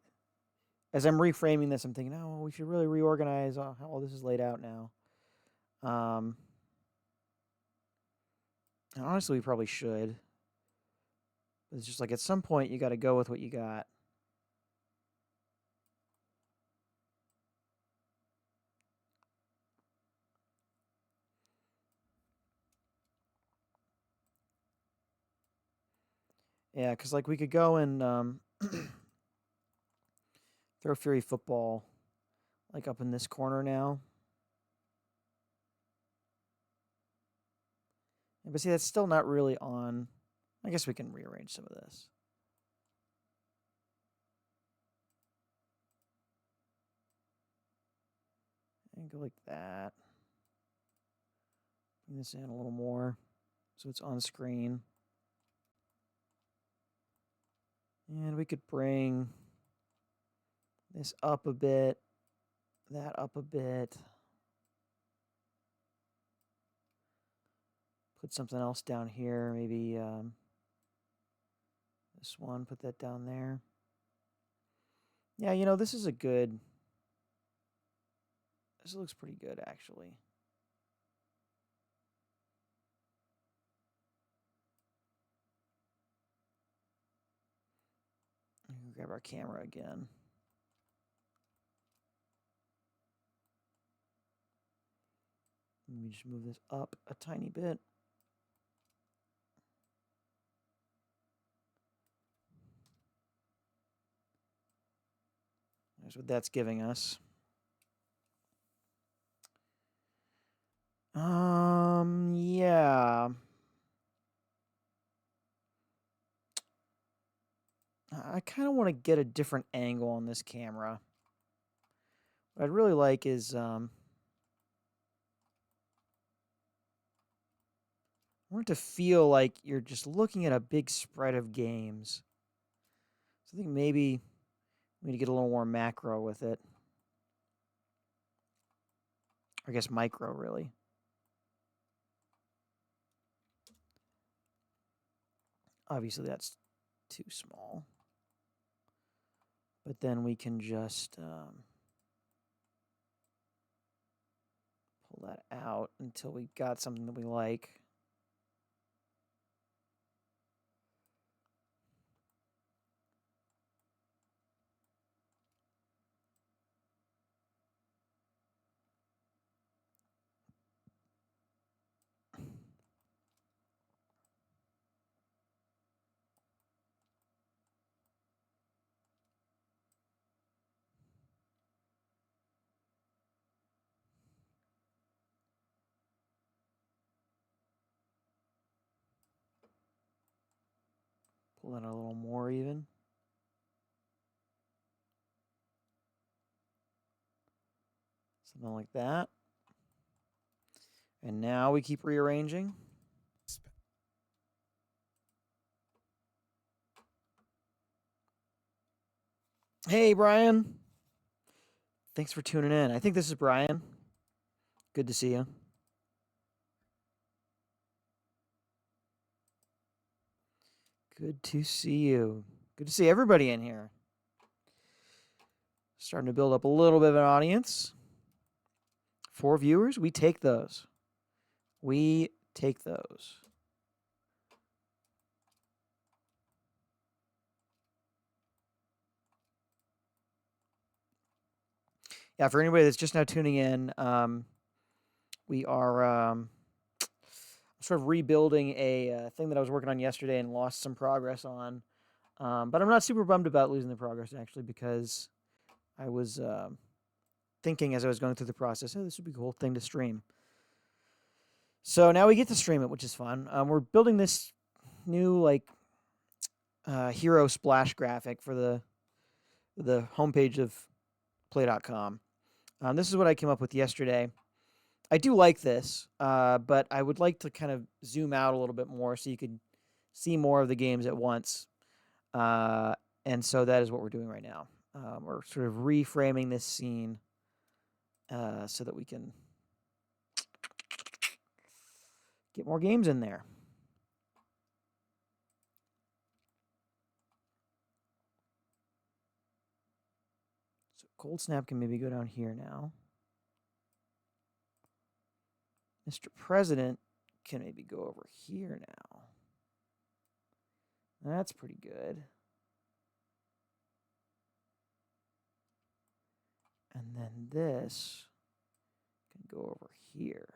A: as I'm reframing this, I'm thinking, oh, we should really reorganize how all this is laid out now. And honestly, we probably should. It's just like at some point, you got to go with what you got. Yeah, because like we could go and throw Fury Football like up in this corner now. Yeah, but see, that's still not really on. I guess we can rearrange some of this. And go like that. Bring this in a little more so it's on screen. And we could bring this up a bit, that up a bit. Put something else down here, maybe this one, put that down there. Yeah, you know, this is a good This looks pretty good, actually. Grab our camera again. Let me just move this up a tiny bit. There's what that's giving us. Yeah. I kind of want to get a different angle on this camera. What I'd really like is I want it to feel like you're just looking at a big spread of games. So I think maybe we need to get a little more macro with it. I guess micro, really. Obviously, that's too small. But then we can just pull that out until we got something that we like. Pull that a little more even. Something like that. And now we keep rearranging. Hey, Brian. Thanks for tuning in. I think this is Brian. Good to see you. Good to see you. Good to see everybody in here. Starting to build up a little bit of an audience. 4 viewers, we take those. We take those. Yeah, for anybody that's just now tuning in, we are sort of rebuilding a thing that I was working on yesterday and lost some progress on. But I'm not super bummed about losing the progress, actually, because I was thinking as I was going through the process, oh, this would be a cool thing to stream. So now we get to stream it, which is fun. We're building this new hero splash graphic for the homepage of play.com. This is what I came up with yesterday. I do like this, but I would like to kind of zoom out a little bit more so you could see more of the games at once. And so that is what we're doing right now. We're sort of reframing this scene so that we can get more games in there. So Cold Snap can maybe go down here now. Mr. President can maybe go over here now. That's pretty good. And then this can go over here.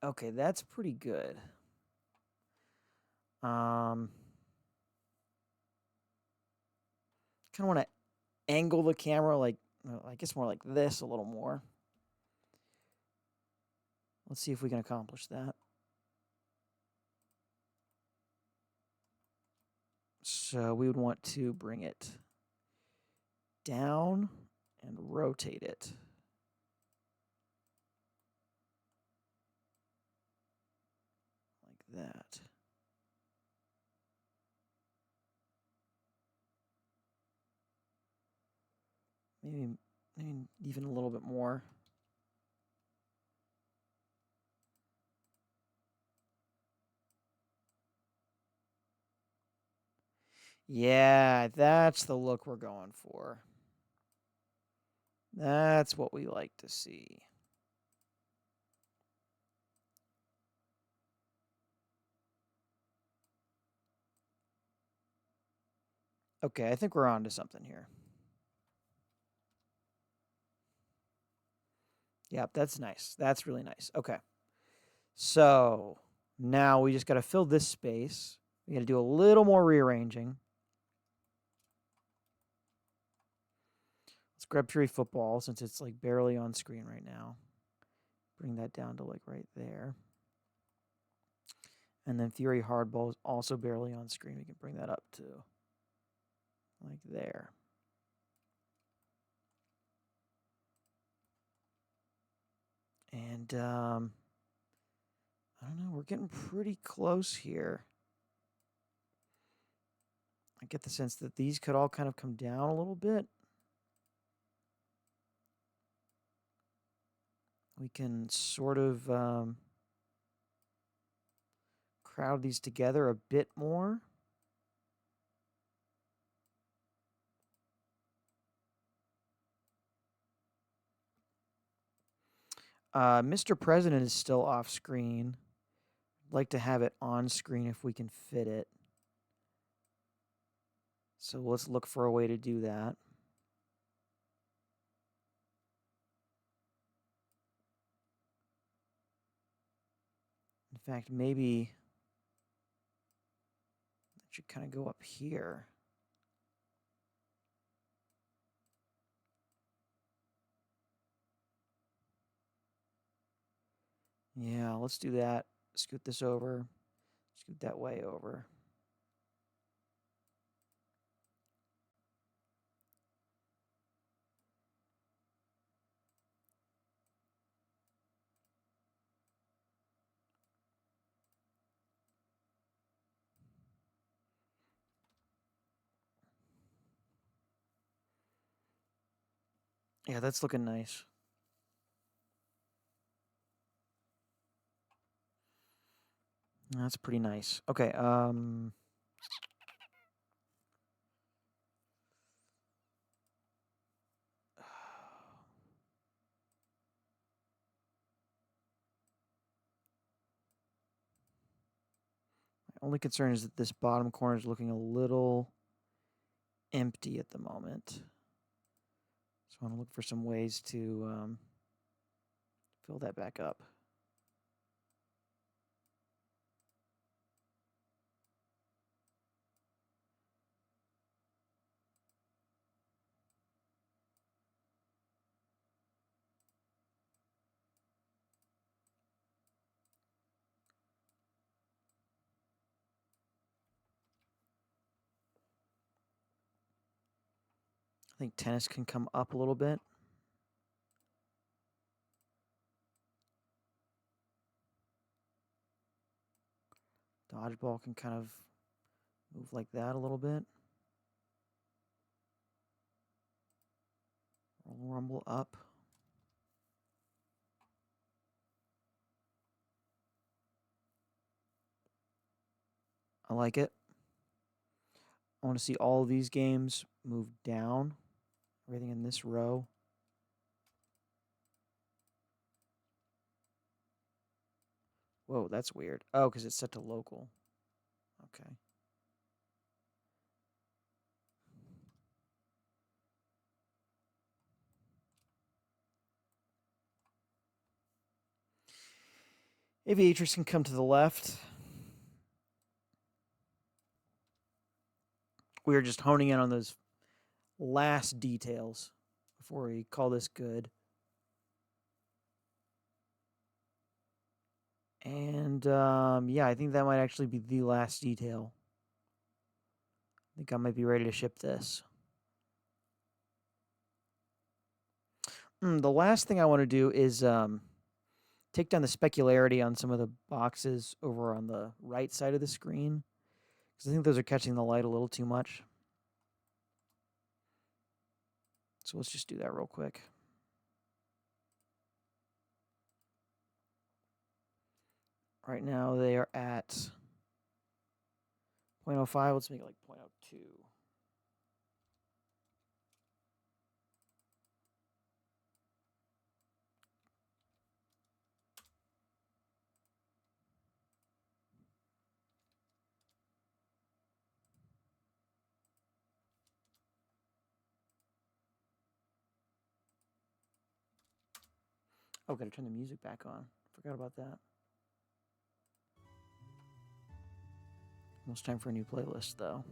A: Okay, that's pretty good. Kind of want to angle the camera like, I guess more like this a little more. Let's see if we can accomplish that. So we would want to bring it down and rotate it. Like that. Maybe even a little bit more. Yeah, that's the look we're going for. That's what we like to see. Okay, I think we're on to something here. Yep, that's nice. That's really nice. Okay. So now we just got to fill this space. We got to do a little more rearranging. Let's grab Fury Football since it's like barely on screen right now. Bring that down to like right there. And then Fury Hardball is also barely on screen. We can bring that up to like there. And I don't know, we're getting pretty close here. I get the sense that these could all kind of come down a little bit. We can sort of crowd these together a bit more. Mr. President is still off screen. I'd like to have it on screen if we can fit it. So let's look for a way to do that. In fact, maybe that should kind of go up here. Yeah, let's do that. Scoot this over. Scoot that way over. Yeah, that's looking nice. That's pretty nice. Okay, I only concern is that this bottom corner is looking a little empty at the moment. So I want to look for some ways to fill that back up. I think tennis can come up a little bit. Dodgeball can kind of move like that a little bit. Rumble up. I like it. I want to see all of these games move down. Everything in this row. Whoa, that's weird. Oh, because it's set to local. Okay. Aviatrix can come to the left. We are just honing in on those last details before we call this good. And yeah, I think that might actually be the last detail. I think I might be ready to ship this. The last thing I want to do is take down the specularity on some of the boxes over on the right side of the screen, because I think those are catching the light a little too much. So let's just do that real quick. Right now they are at 0.05, let's make it like 0.02. Oh, gotta turn the music back on. Forgot about that. Almost time for a new playlist, though.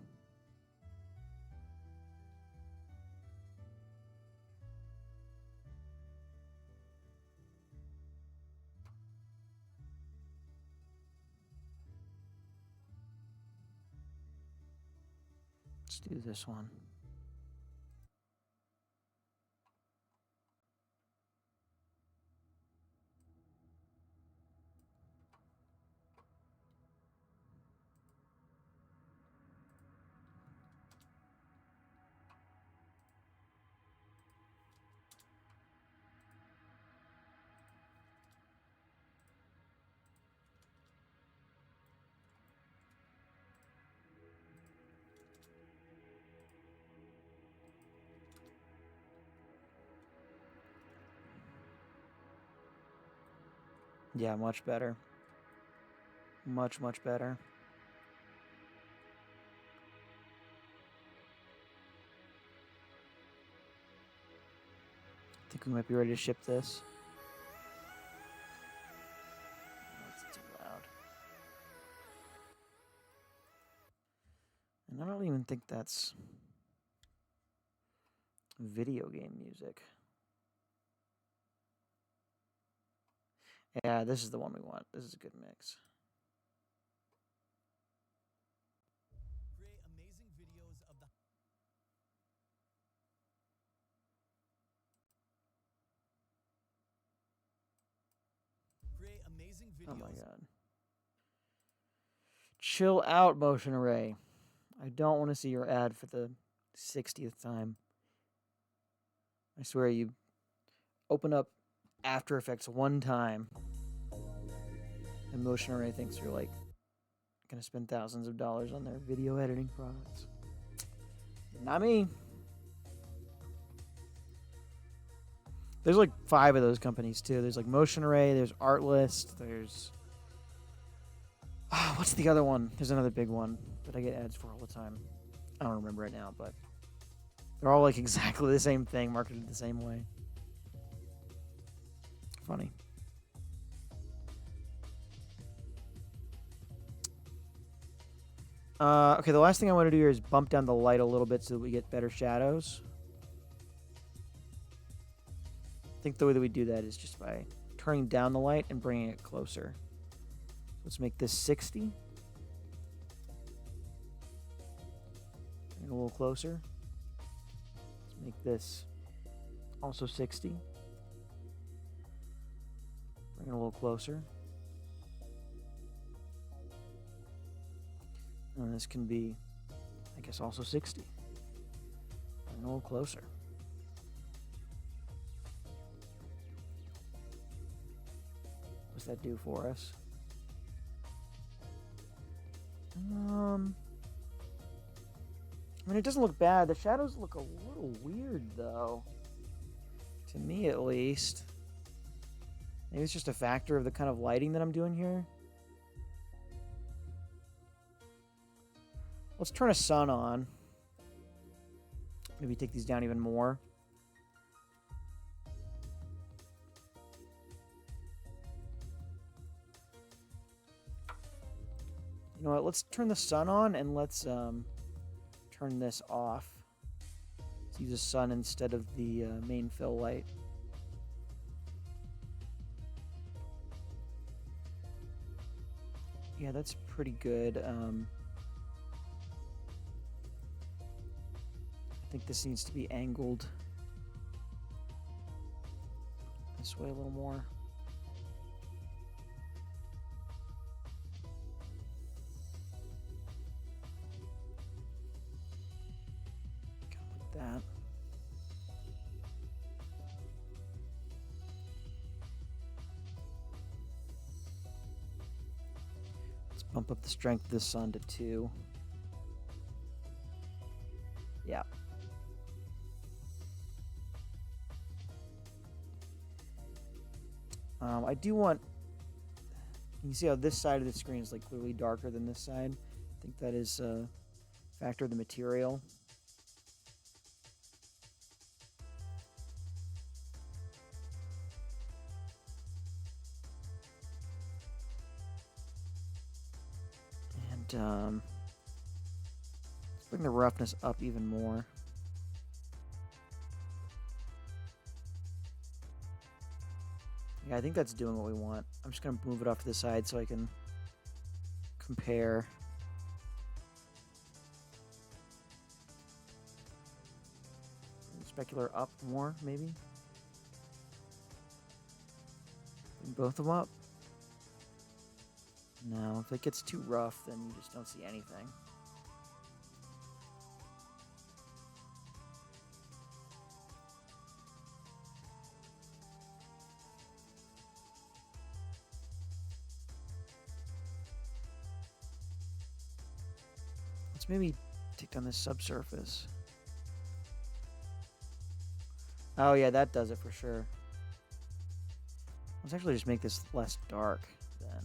A: Let's do this one. Yeah, much better. Much, much better. I think we might be ready to ship this. That's too loud. And I don't even think that's video game music. Yeah, this is the one we want. This is a good mix.
C: Create amazing videos of the Create amazing videos.
A: Oh my god. Chill out, Motion Array. I don't want to see your ad for the 60th time. I swear you open up After Effects one time and Motion Array thinks you're like gonna spend thousands of dollars on their video editing products. Not me. There's like 5 of those companies too. There's like Motion Array, there's Artlist, there's what's the other one? There's another big one that I get ads for all the time. I don't remember right now, but they're all like exactly the same thing, marketed the same way. Funny. Okay, the last thing I want to do here is bump down the light a little bit so that we get better shadows. I think the way that we do that is just by turning down the light and bringing it closer. Let's make this 60. Bring it a little closer. Let's make this also 60. Bring it a little closer. And this can be, I guess, also 60. Bring it a little closer. What's that do for us? I mean, it doesn't look bad. The shadows look a little weird, though. To me, at least. Maybe it's just a factor of the kind of lighting that I'm doing here. Let's turn a sun on. Maybe take these down even more. You know what? Let's turn the sun on and let's turn this off. Let's use the sun instead of the main fill light. Yeah, that's pretty good. I think this needs to be angled this way a little more. Like that. Let's bump up the strength of the sun to 2. Yeah. I do want... You can see how this side of the screen is like clearly darker than this side. I think that is a factor of the material. And let's bring the roughness up even more. Yeah, I think that's doing what we want. I'm just going to move it off to the side so I can compare. Specular up more, maybe? Both of them up? No, if it gets too rough, then you just don't see anything. Let's maybe take down this subsurface. Oh yeah, that does it for sure. Let's actually just make this less dark then.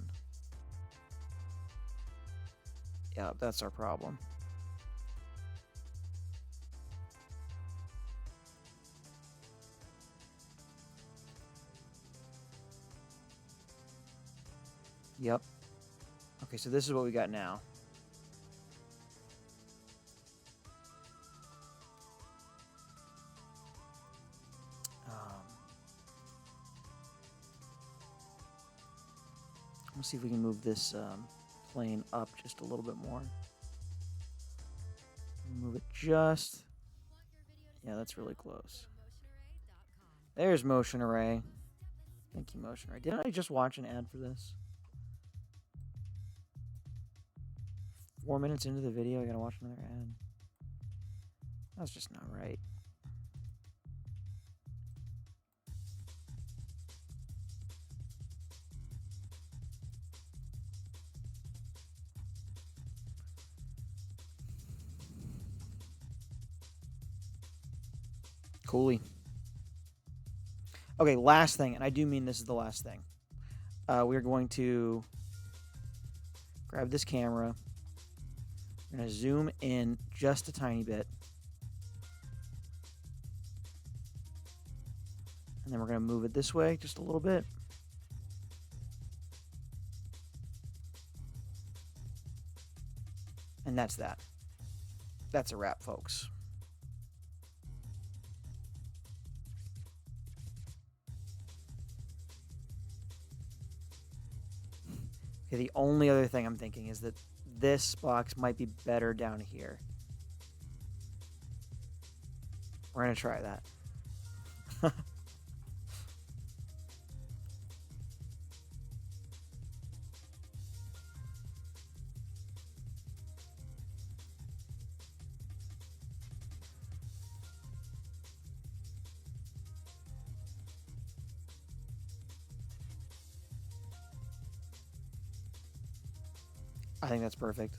A: Yeah, that's our problem. Yep. Okay, so this is what we got now. Let's see if we can move this plane up just a little bit more. Move it just... Yeah, that's really close. There's Motion Array. Thank you, Motion Array. Didn't I just watch an ad for this? 4 minutes into the video, I gotta watch another ad. That's just not right. Coolly. Okay, last thing, and I do mean this is the last thing. We're going to grab this camera. We're going to zoom in just a tiny bit. And then we're going to move it this way just a little bit. And that's that. That's a wrap, folks. Okay, the only other thing I'm thinking is that this box might be better down here. We're going to try that. I think that's perfect.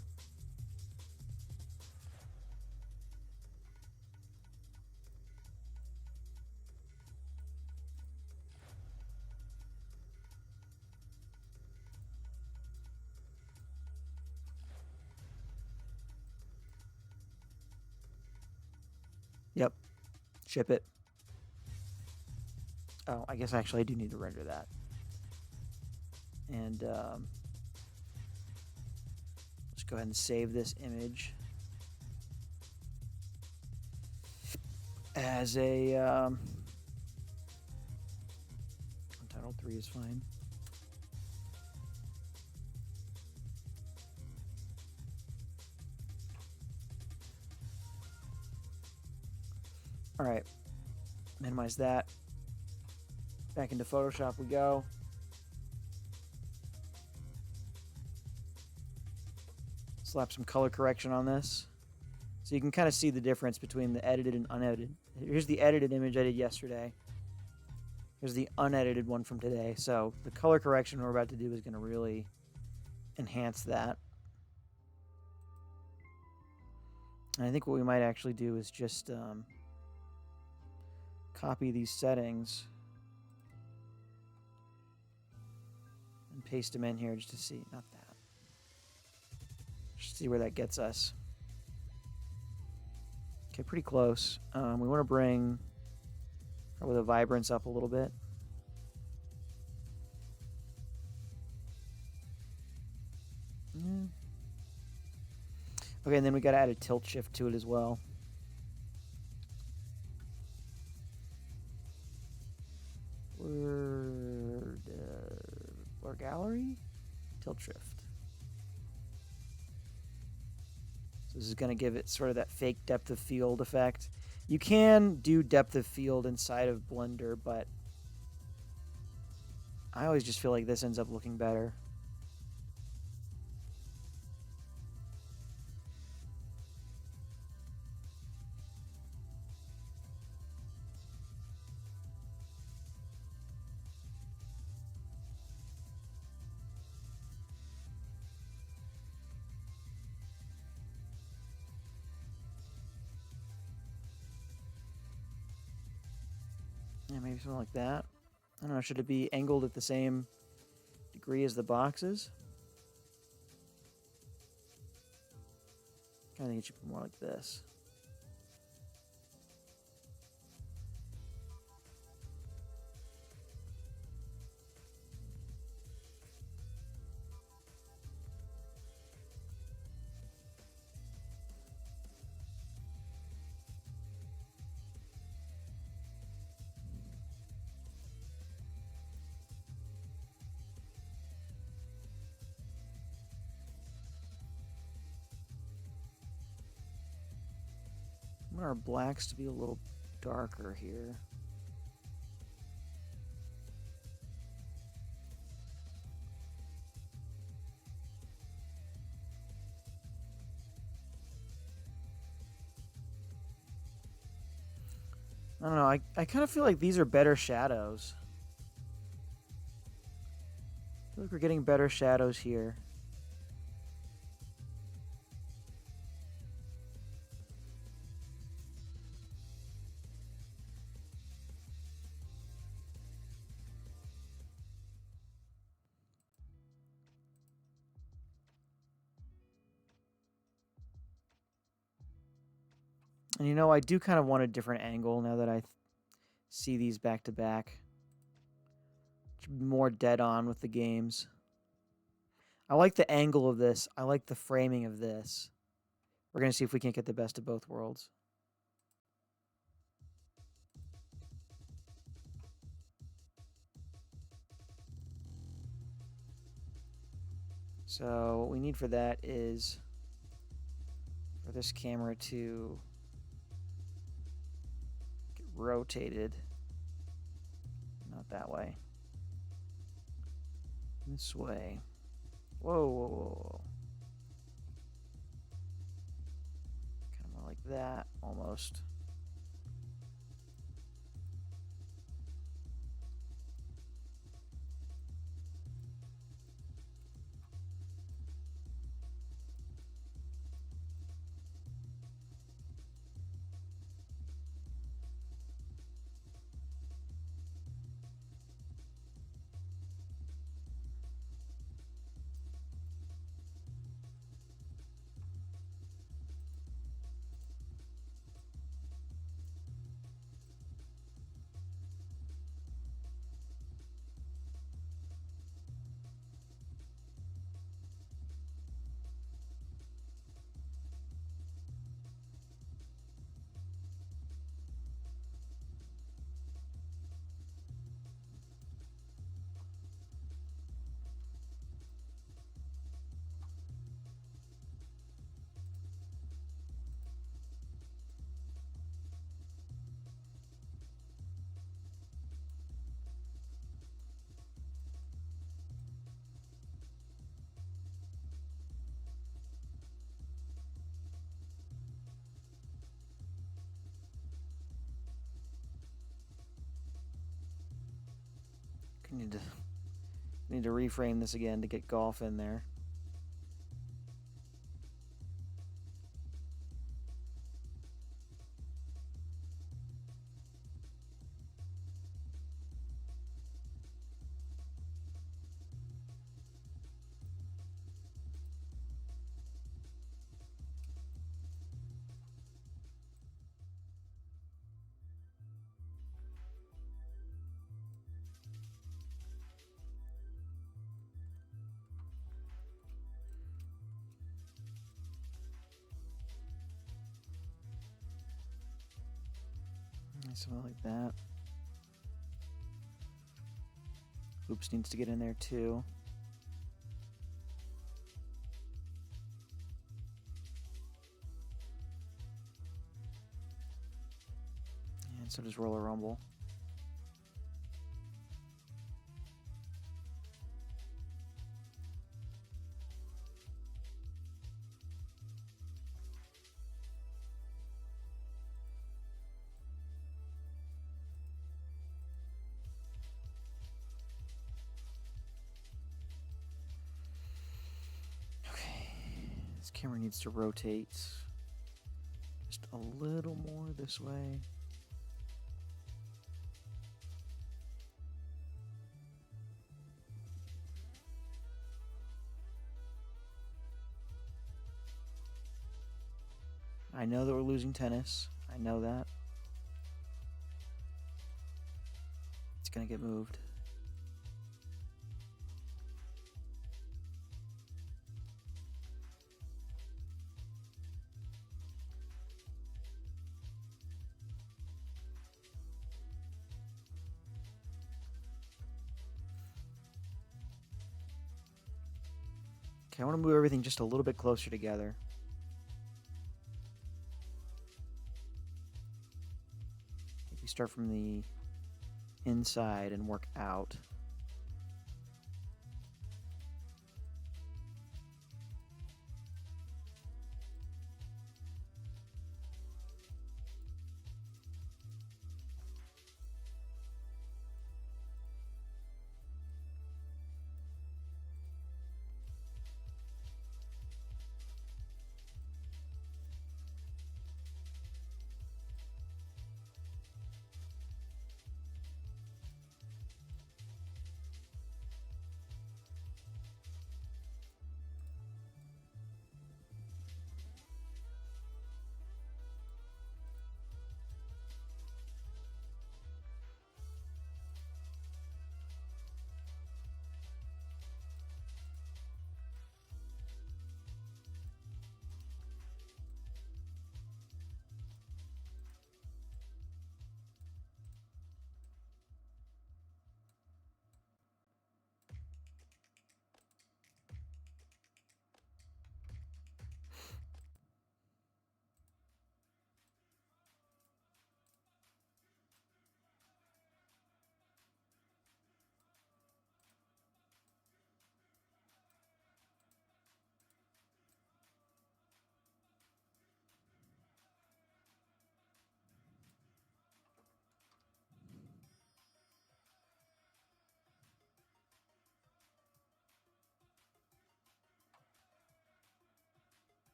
A: Yep. Ship it. Oh, I guess actually I do need to render that. And let's go ahead and save this image as a Untitled 3 is fine. All right, minimize that. Back into Photoshop we go. Slap some color correction on this. So you can kind of see the difference between the edited and unedited. Here's the edited image I did yesterday. Here's the unedited one from today. So the color correction we're about to do is going to really enhance that. And I think what we might actually do is just copy these settings and paste them in here just to see. Not that. Just see where that gets us. Okay, pretty close. We want to bring probably the vibrance up a little bit. Yeah. Okay, and then we got to add a tilt shift to it as well. Blur gallery, tilt shift. So this is going to give it sort of that fake depth of field effect. You can do depth of field inside of Blender, but I always just feel like this ends up looking better. Yeah, maybe something like that. I don't know, should it be angled at the same degree as the boxes? I think it should be more like this. I want our blacks to be a little darker here. I don't know, I kind of feel like these are better shadows. I feel like we're getting better shadows here. And you know, I do kind of want a different angle now that I see these back to back. Should be more dead on with the games. I like the angle of this. I like the framing of this. We're going to see if we can't get the best of both worlds. So what we need for that is for this camera to get rotated. Not that way. This way. Whoa, whoa, whoa. Kind of more like that, almost. Need to reframe this again to get golf in there. Something like that. Hoops needs to get in there too. And so does Roller Rumble. This camera needs to rotate just a little more this way. I know that we're losing tennis. I know that. It's going to get moved. Okay, I want to move everything just a little bit closer together. If we start from the inside and work out.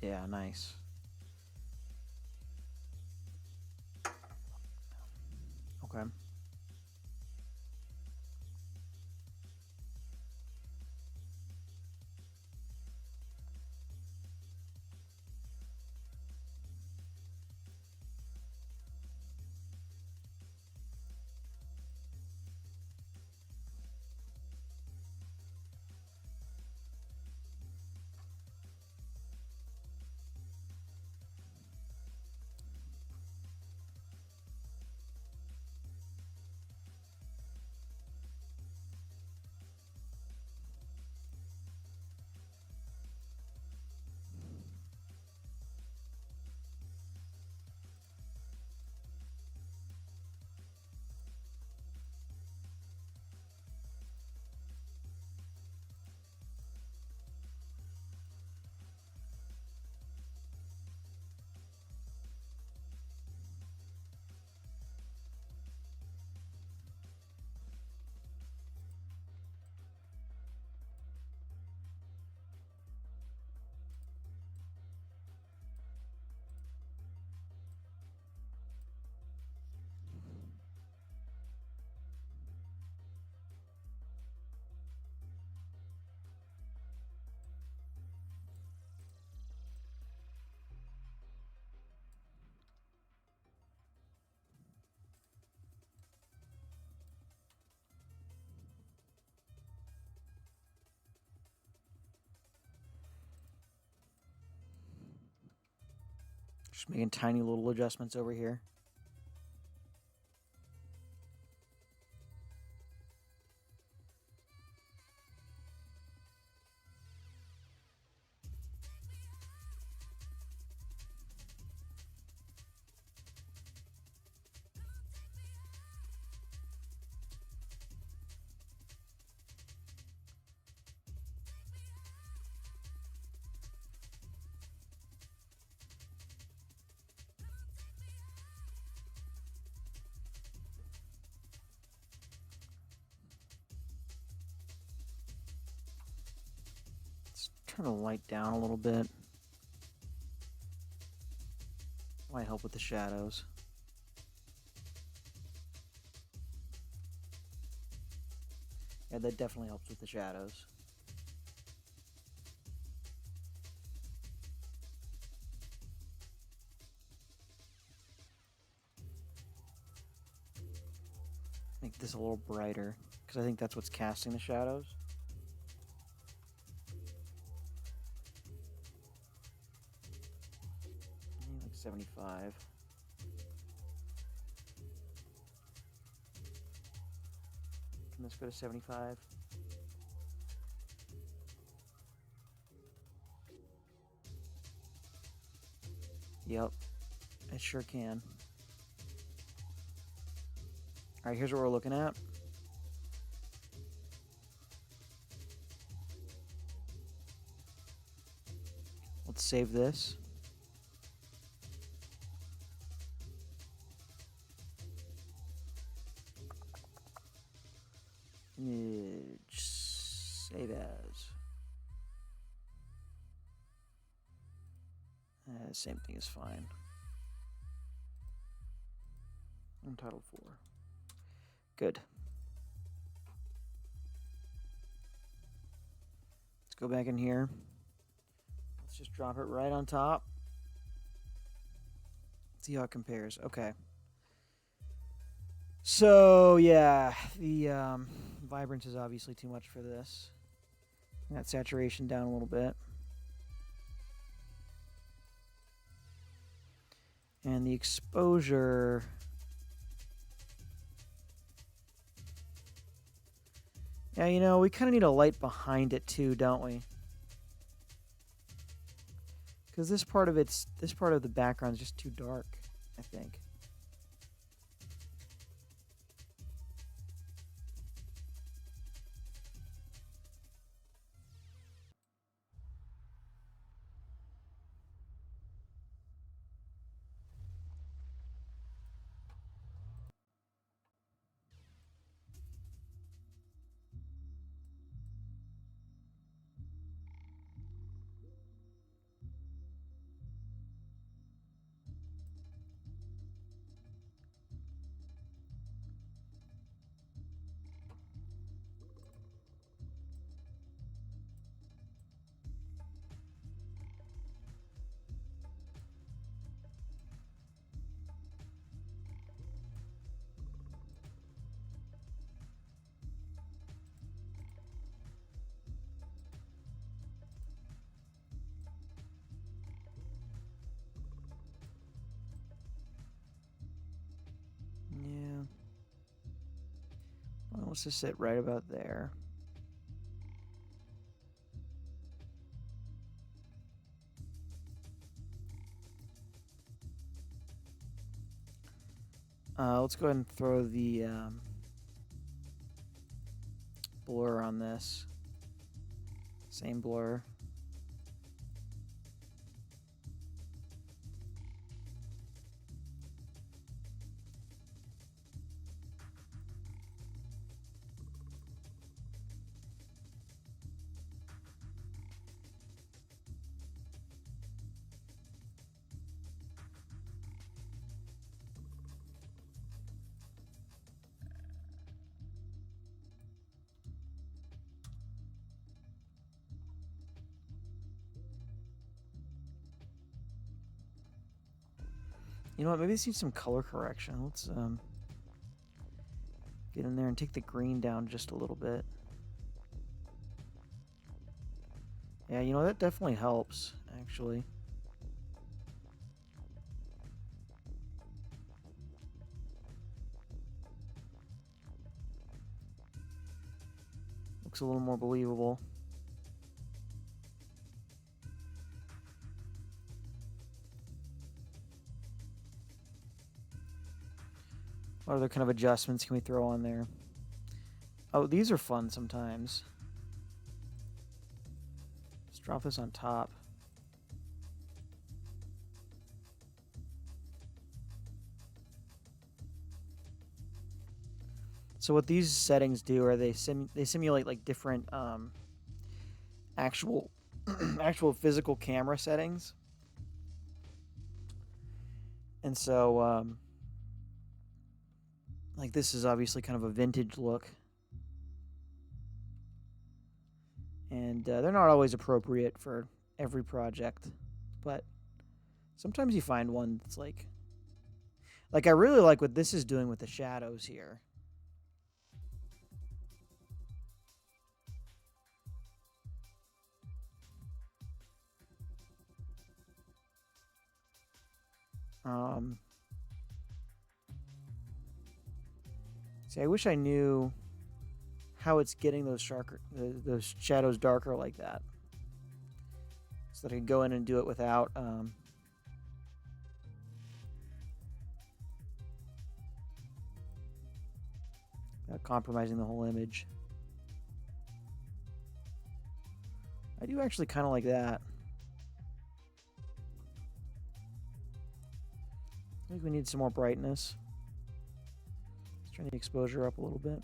A: Yeah, nice. Okay. Just making tiny little adjustments over here. Let's turn the light down a little bit. Might help with the shadows. Yeah, that definitely helps with the shadows. Make this a little brighter, because I think that's what's casting the shadows. Maybe like 75. Can this go to 75? Yep, it sure can. All right, here's what we're looking at. Let's save this. Image, save as. Same thing is fine. Untitled 4. Good. Let's go back in here. Let's just drop it right on top. See how it compares. Okay. So, yeah, the vibrance is obviously too much for this. That saturation down a little bit. And the exposure... Yeah, you know, we kind of need a light behind it too, don't we? Because this part of the background is just too dark, I think. Let's just sit right about there. Let's go ahead and throw the blur on this. Same blur. You know what? Maybe this needs some color correction. Let's get in there and take the green down just a little bit. Yeah, you know, that definitely helps, actually. Looks a little more believable. What other kind of adjustments can we throw on there? Oh, these are fun sometimes. Let's drop this on top. So what these settings do are they simulate like different actual actual physical camera settings. And so like this is obviously kind of a vintage look. And they're not always appropriate for every project, but sometimes you find one that's like I really like what this is doing with the shadows here. See, I wish I knew how it's getting those those shadows darker like that, so that I could go in and do it without without compromising the whole image. I do actually kind of like that. I think we need some more brightness. Let's turn the exposure up a little bit.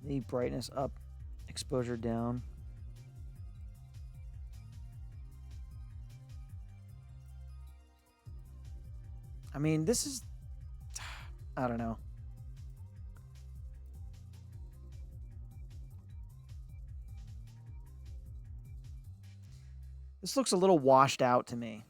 A: The brightness up, exposure down. I mean, this is, I don't know. This looks a little washed out to me.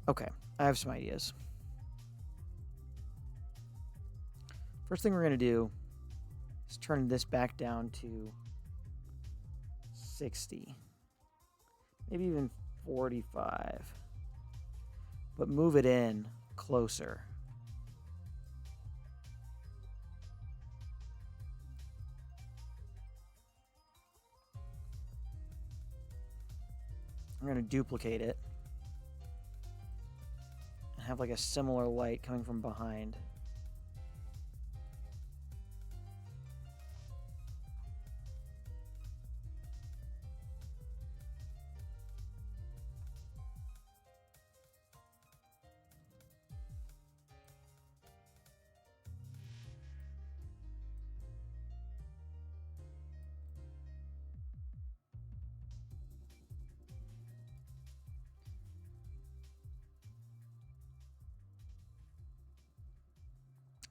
A: Okay, I have some ideas. First thing we're going to do is turn this back down to 60. Maybe even 45. But move it in closer. I'm going to duplicate it. Have like a similar light coming from behind.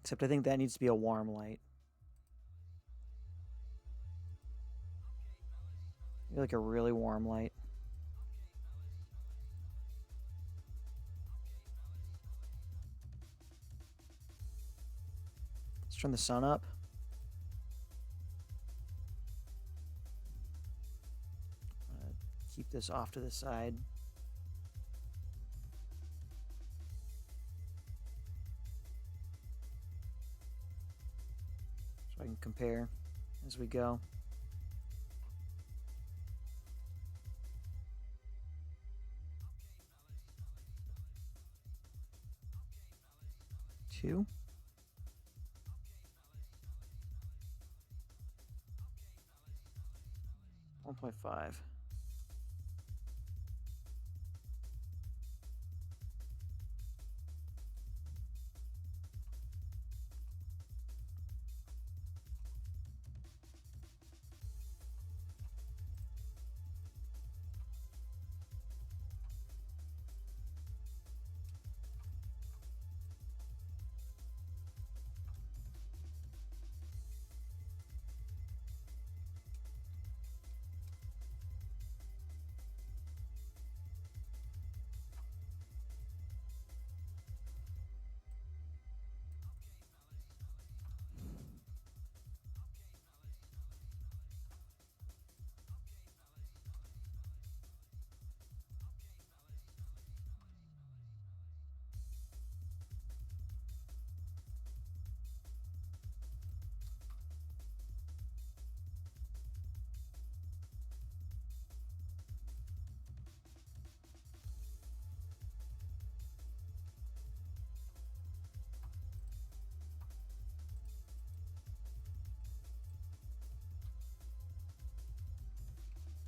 A: Except I think that needs to be a warm light. Maybe like a really warm light. Let's turn the sun up. Keep this off to the side. So I can compare as we go. Two. 1.5.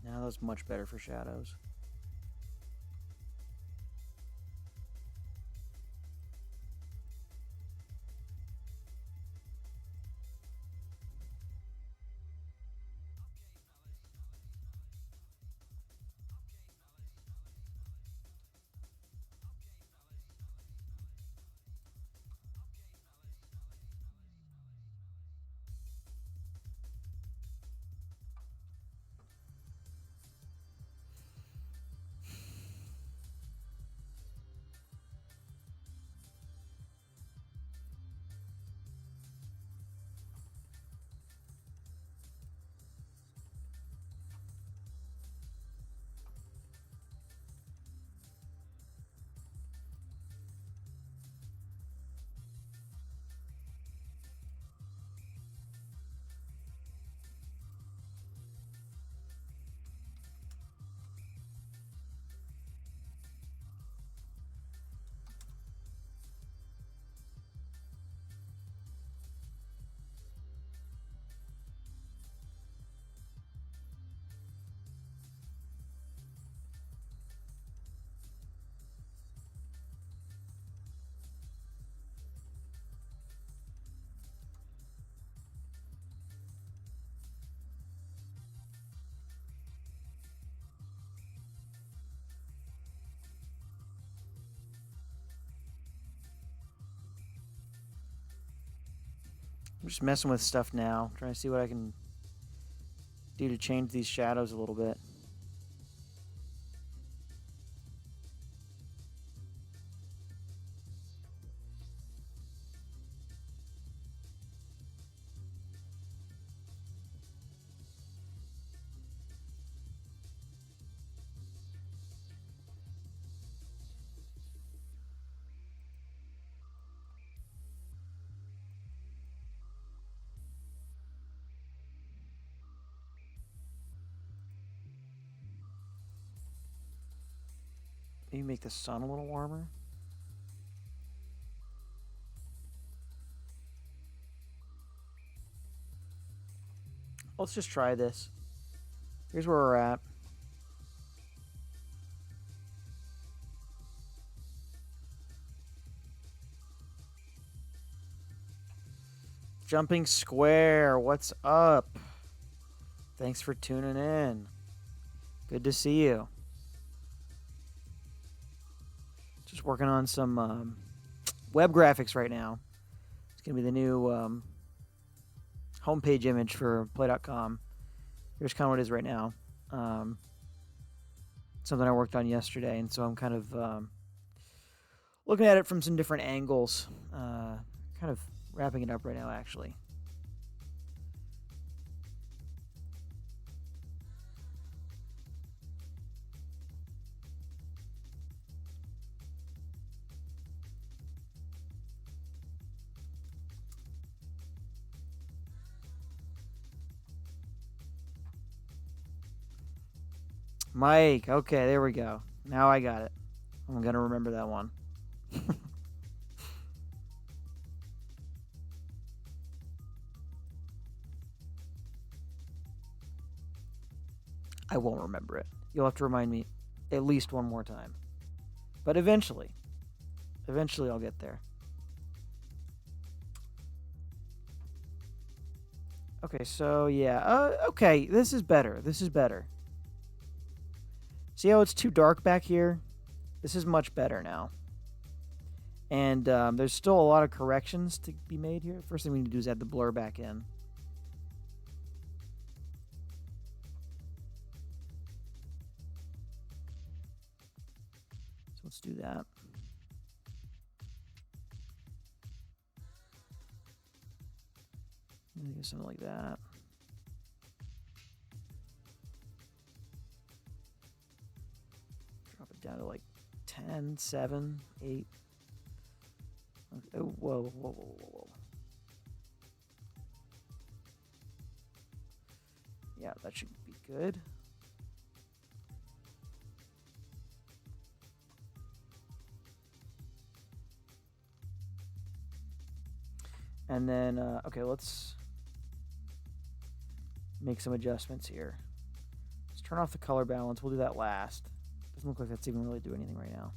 A: Now that's much better for shadows. I'm just messing with stuff now, trying to see what I can do to change these shadows a little bit. Maybe make the sun a little warmer. Let's just try this. Here's where we're at. Jumping Square, what's up? Thanks for tuning in. Good to see you. Just working on some web graphics right now. It's going to be the new homepage image for Play.com. Here's kind of what it is right now. Something I worked on yesterday, and so I'm kind of looking at it from some different angles. Kind of wrapping it up right now, actually. Mike, okay, there we go. Now I got it. I'm going to remember that one. I won't remember it. You'll have to remind me at least one more time. But eventually I'll get there. Okay, so yeah. Okay, this is better. See how it's too dark back here? This is much better now. And there's still a lot of corrections to be made here. First thing we need to do is add the blur back in. So let's do that. Maybe something like that. Drop it down to like 10, 7, 8. Okay. Oh, whoa. Yeah, that should be good. And then, okay, let's make some adjustments here. Let's turn off the color balance. We'll do that last. Doesn't look like that's even really doing anything right now.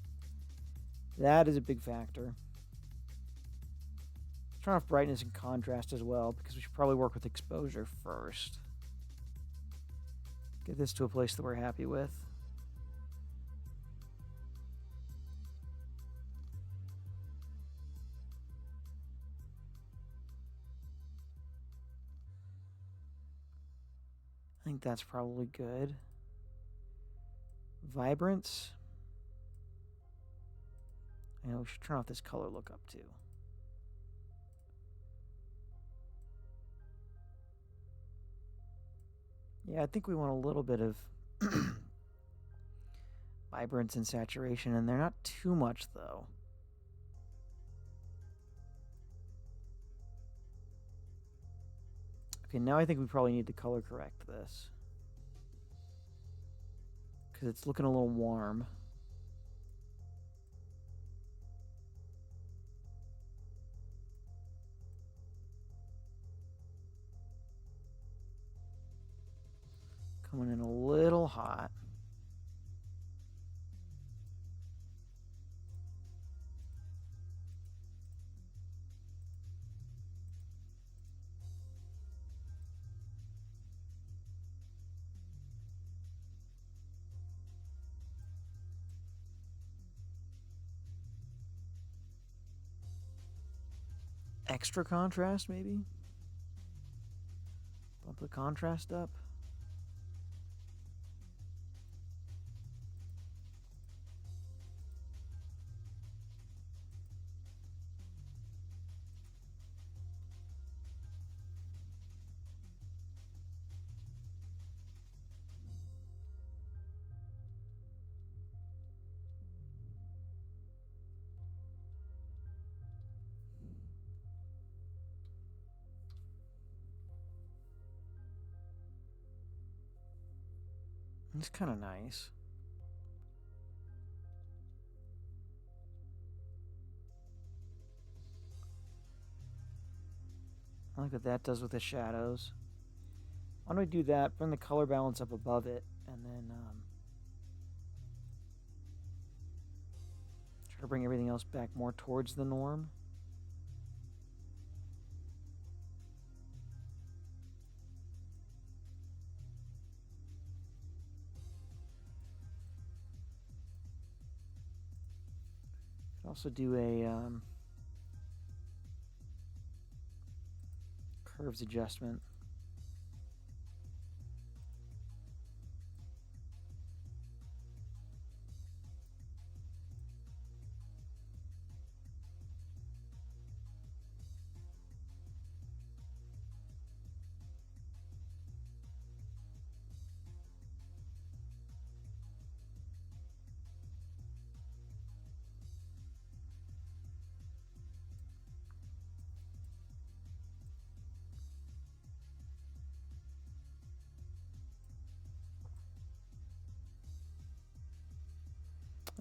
A: That is a big factor. Let's turn off brightness and contrast as well, because we should probably work with exposure first. Get this to a place that we're happy with. I think that's probably good. Vibrance. I know we should turn off this color lookup too. Yeah, I think we want a little bit of vibrance and saturation in there. Not too much, though. Okay, now I think we probably need to color correct this, because it's looking a little warm. Coming in a little hot. Extra contrast, maybe? Bump the contrast up. It's kind of nice. I like what that does with the shadows. Why don't we do that? Bring the color balance up above it, and then try to bring everything else back more towards the norm. Could also do a Curves adjustment.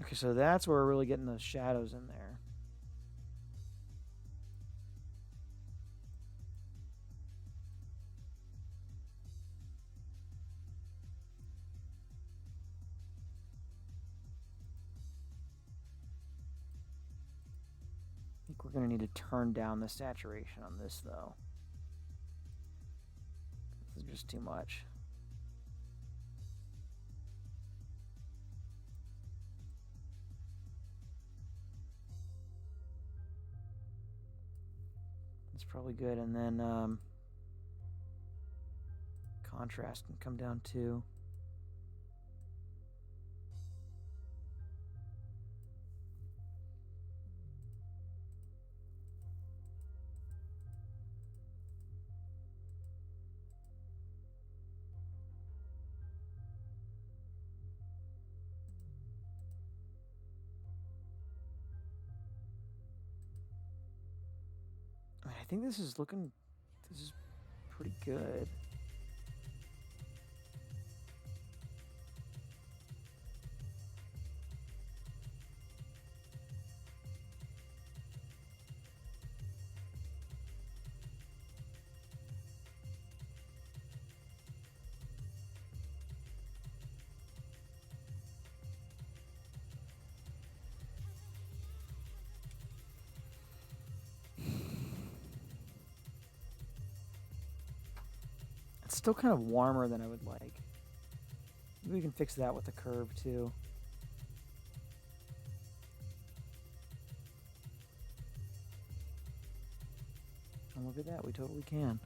A: Okay, so that's where we're really getting those shadows in there. I think we're going to need to turn down the saturation on this, though. This is just too much. That's probably good. And then contrast can come down too. I think this is pretty good. It's still kind of warmer than I would like. Maybe we can fix that with the curve too. And look at that, we totally can.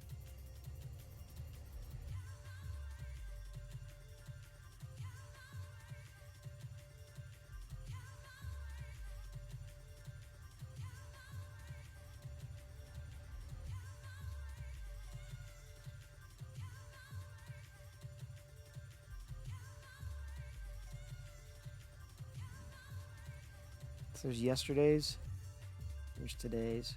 A: So there's yesterday's, there's today's.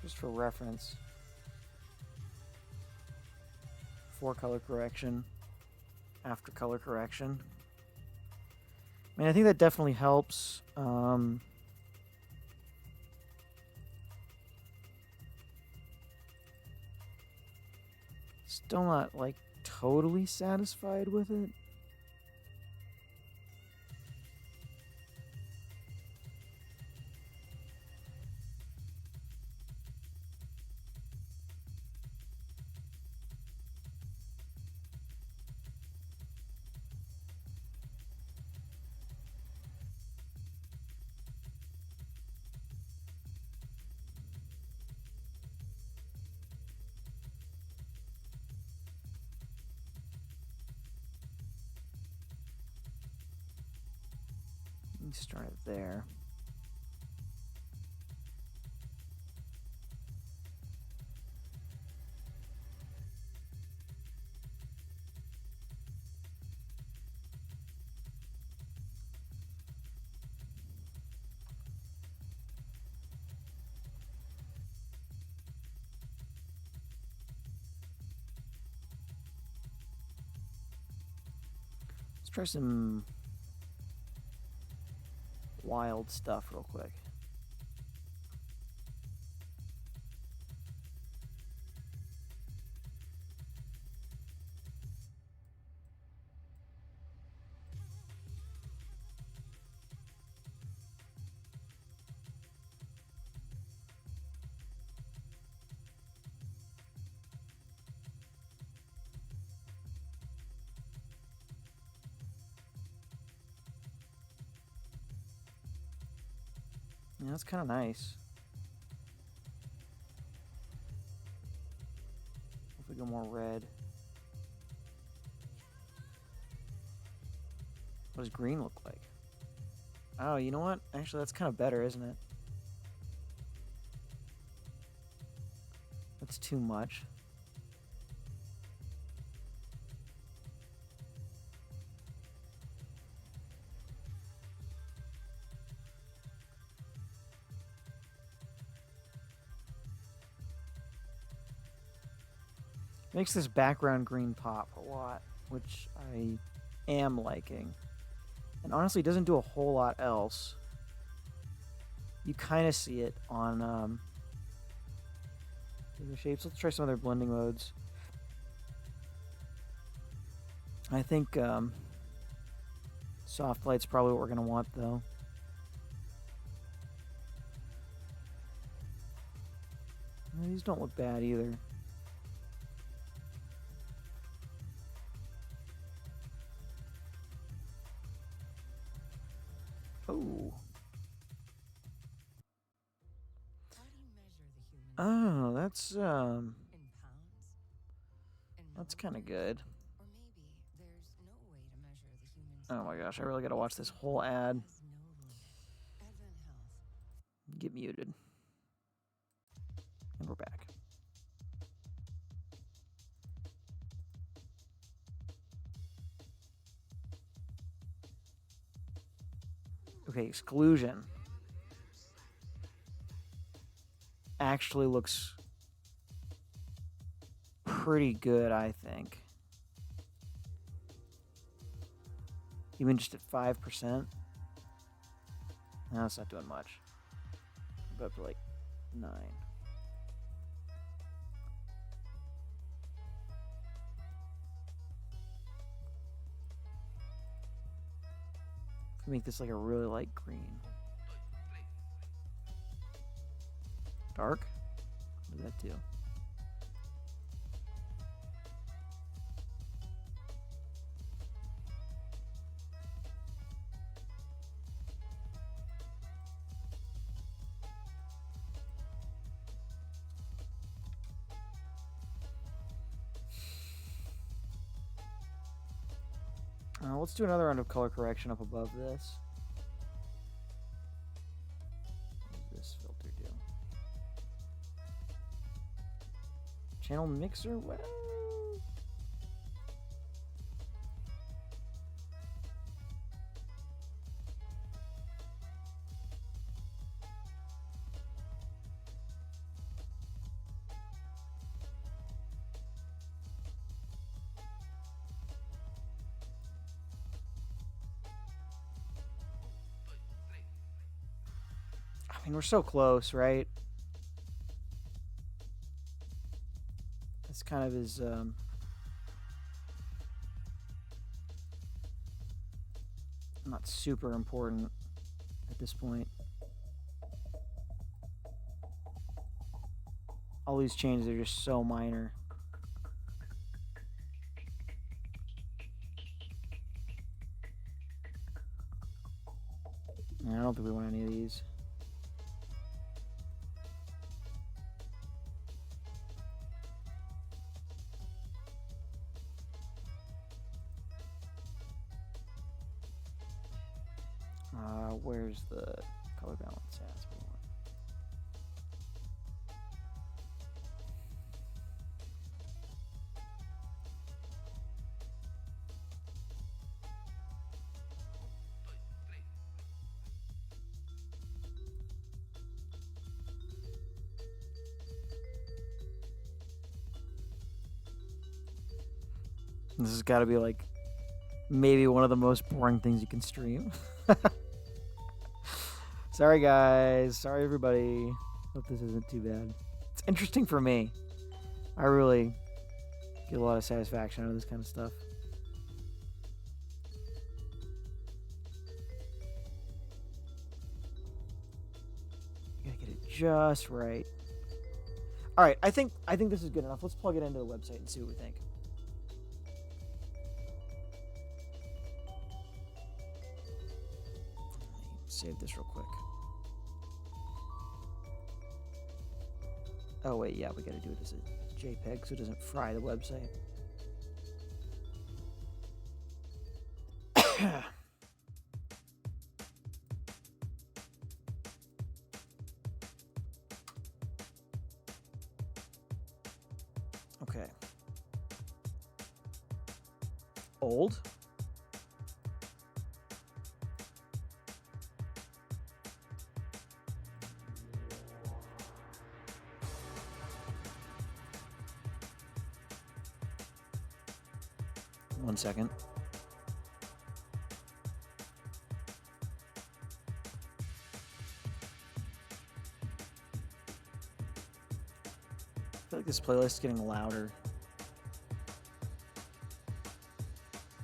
A: Just for reference, 4 color correction, after color correction. I mean, I think that definitely helps. Still not like totally satisfied with it. Let me start it there. Let's try some wild stuff real quick. Yeah, that's kind of nice. If we go more red. What does green look like? Oh, you know what? Actually, that's kind of better, isn't it? That's too much. Makes this background green pop a lot, which I am liking. And honestly, it doesn't do a whole lot else. You kind of see it on the shapes. Let's try some other blending modes. I think soft light's probably what we're going to want, though. These don't look bad either. Oh.
D: How do you measure the human
A: Oh, that's
D: in pounds? In
A: that's kind of
D: milligrams?
A: good.
D: Or maybe there's no way to measure the human
A: Oh my
D: soul.
A: gosh, I really got to watch this whole ad.
D: Has no limit. Advent Health.
A: Get muted. And we're back. Okay, exclusion. Actually looks pretty good, I think. Even just at 5%. No, that's not doing much. But up to like 9. If we make this like a really light green. Dark? What does that do? Let's do another round of color correction up above this. What does this filter do? Channel mixer? Well, I mean, we're so close, right? This kind of is not super important at this point. All these changes are just so minor. I don't think we want any of these. Where's the color balance at? That's what we want. This has got to be like maybe one of the most boring things you can stream. Sorry, guys. Sorry, everybody. Hope this isn't too bad. It's interesting for me. I really get a lot of satisfaction out of this kind of stuff. Gotta get it just right. All right, I think this is good enough. Let's plug it into the website and see what we think. Save this real quick. Oh wait, yeah, we gotta do it as a JPEG so it doesn't fry the website. Okay. Old. One second. I feel like this playlist is getting louder.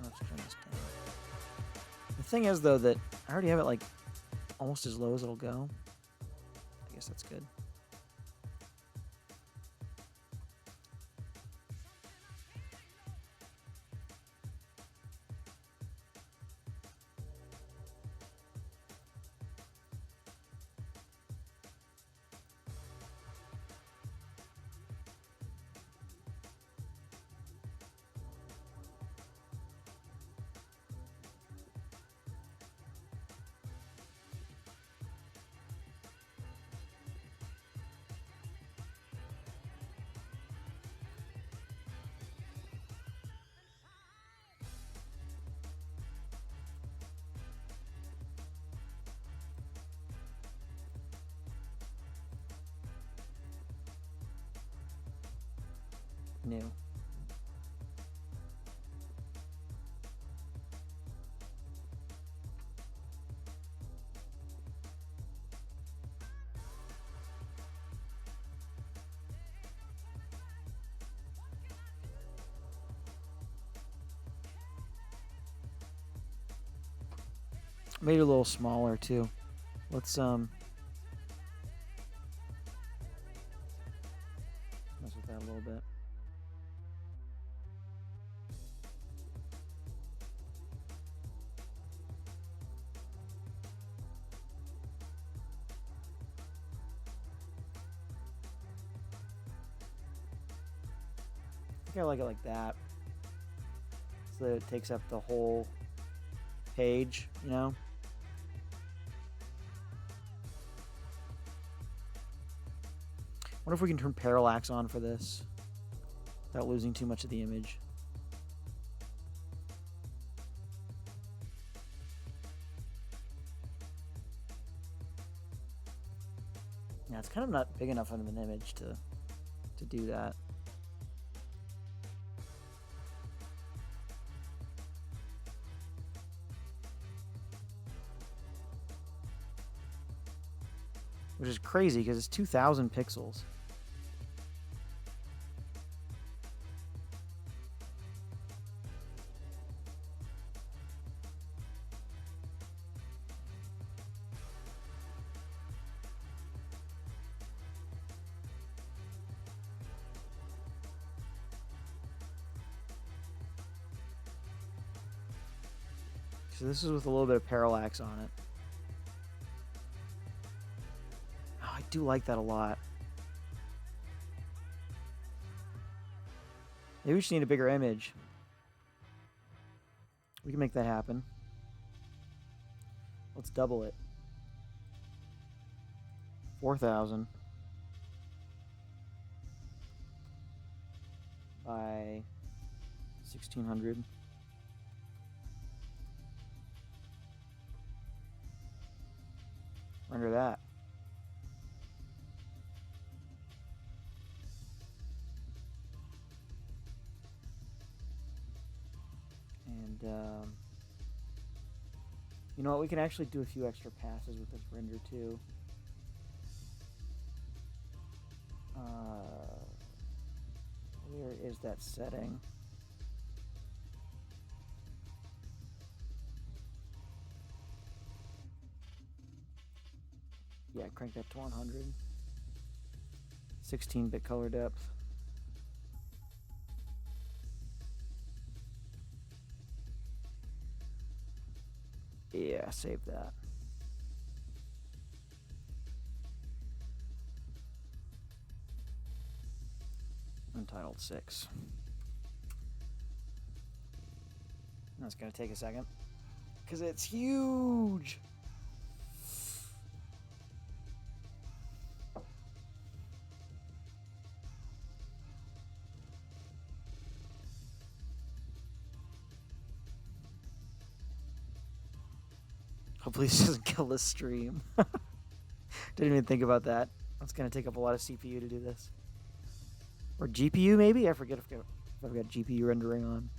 A: Let's turn this down. The thing is, though, that I already have it like almost as low as it'll go. I guess that's good. New. Made it a little smaller too. Let's mess with that a little bit. I think I like it like that. So that it takes up the whole page, you know? Wonder if we can turn parallax on for this without losing too much of the image. Yeah, it's kind of not big enough of an image to do that. Which is crazy because it's 2,000 pixels. So this is with a little bit of parallax on it. Oh, I do like that a lot. Maybe we just need a bigger image. We can make that happen. Let's double it. 4,000 by 1,600. Render that. And you know what? We can actually do a few extra passes with this render too. Where is that setting? Yeah, crank that to 100. 16-bit color depth. Yeah, save that. Untitled 6. That's going to take a second. Because it's huge! Hopefully this doesn't kill this stream. Didn't even think about that. It's going to take up a lot of CPU to do this. Or GPU, maybe? I forget if I've got GPU rendering on.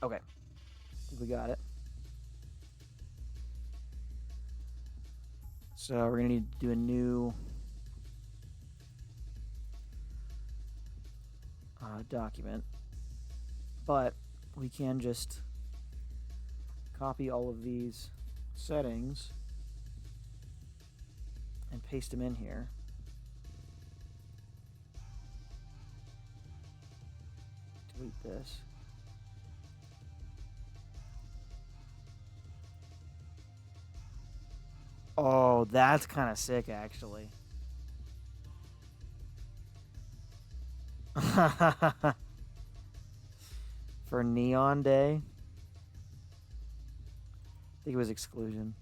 A: Okay. I think we got it. So we're going to need to do a new document. But we can just copy all of these settings and paste them in here. Delete this. Oh, that's kind of sick, actually. For Neon Day. I think it was exclusion.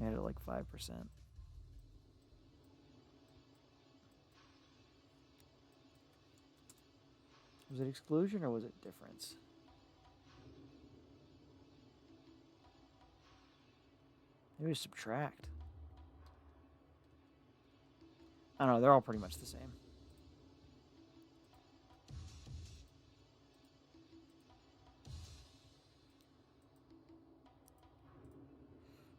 A: I had it like 5%. Was it exclusion or was it difference? Maybe it's subtract. I don't know, they're all pretty much the same.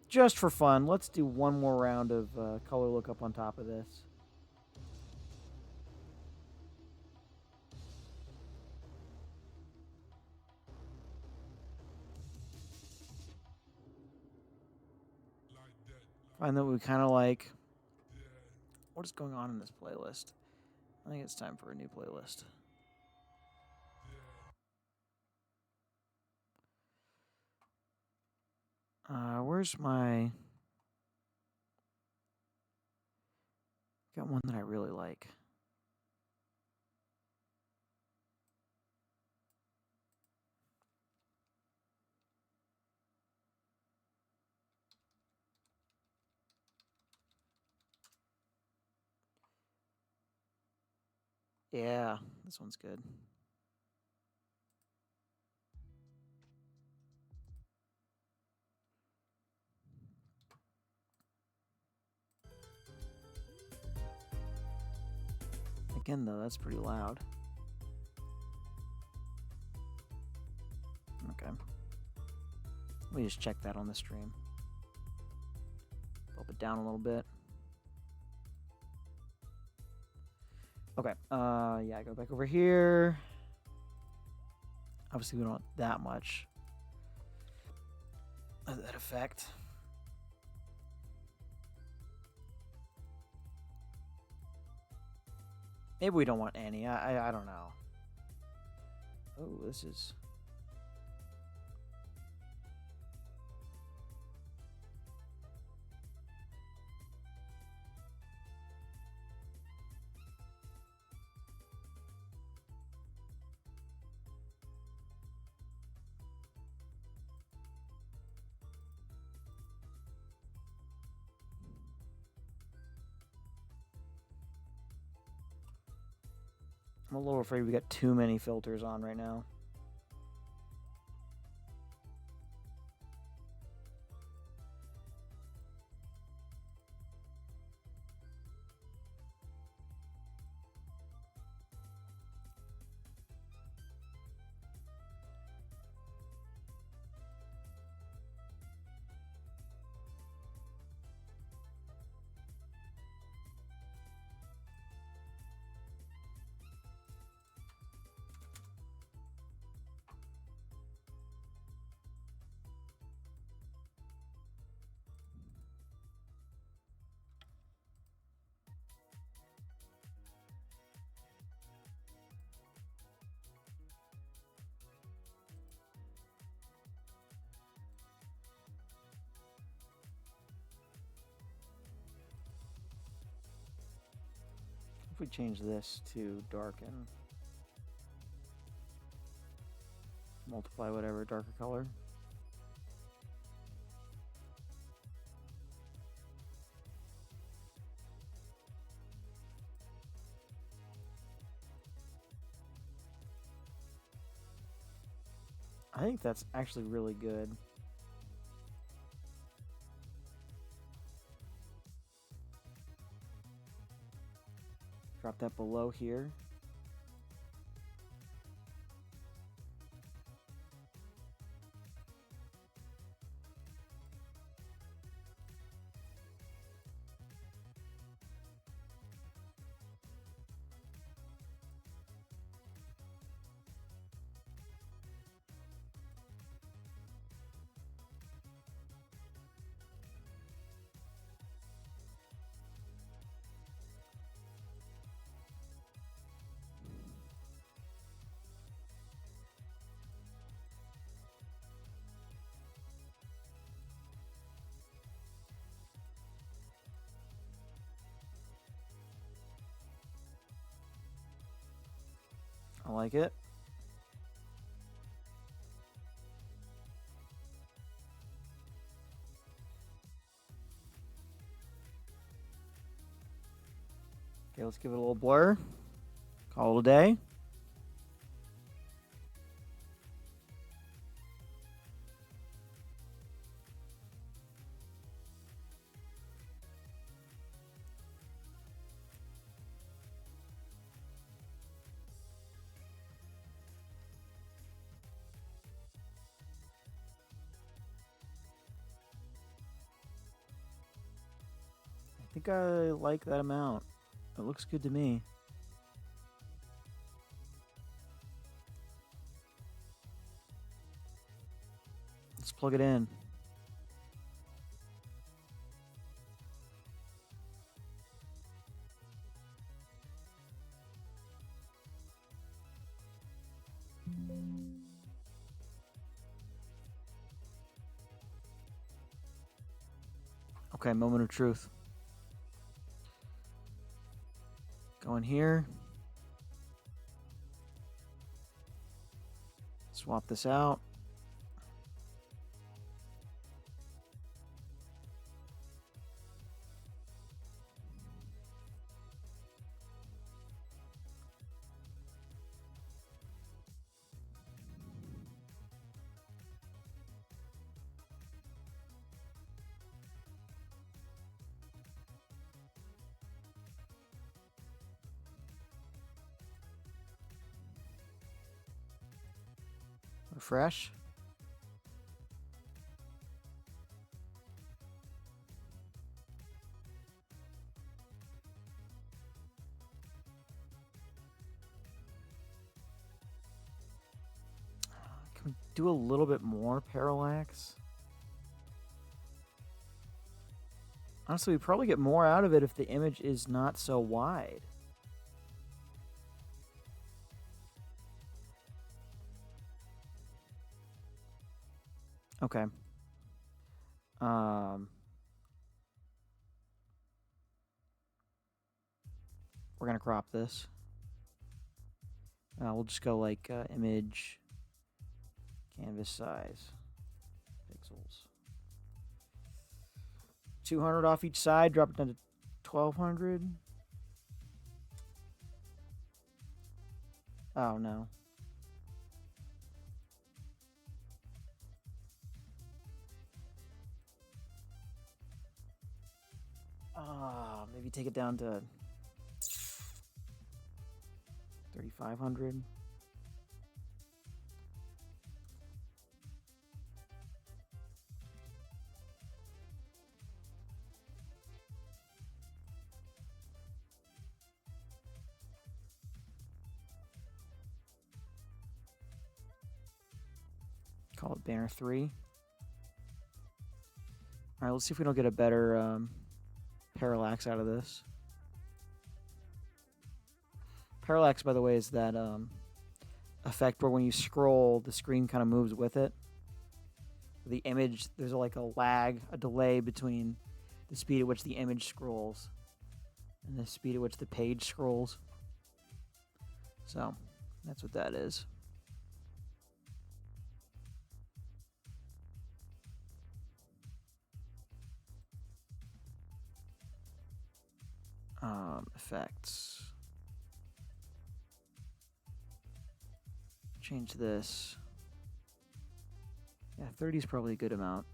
A: Just for fun, let's do one more round of color lookup on top of this. Find that we kind of like. What is going on in this playlist? I think it's time for a new playlist. Where's my... Got one that I really like. Yeah, this one's good. Again, though, that's pretty loud. Okay. Let me just check that on the stream. Bump it down a little bit. Okay, yeah, go back over here. Obviously, we don't want that much of that effect. Maybe we don't want any. I don't know. Oh, this is... I'm a little afraid we got too many filters on right now. If we change this to darken, multiply whatever darker color. I think that's actually really good. Drop that below here. I like it. Okay, let's give it a little blur. Call it a day. I think I like that amount. It looks good to me. Let's plug it in. Okay, moment of truth. Go in here. Swap this out. Refresh. Can we do a little bit more parallax? Honestly, we probably get more out of it if the image is not so wide. Okay. We're gonna crop this. We'll just go like image, canvas size, pixels. 200 off each side, drop it down to 1200. Oh no. Maybe take it down to 3500. Call it banner 3. All right, let's see if we don't get a better parallax out of this. Parallax, by the way, is that effect where when you scroll, the screen kind of moves with it. The image, there's like a lag, a delay between the speed at which the image scrolls and the speed at which the page scrolls. So that's what that is. Effects. Change this. Yeah, 30 is probably a good amount.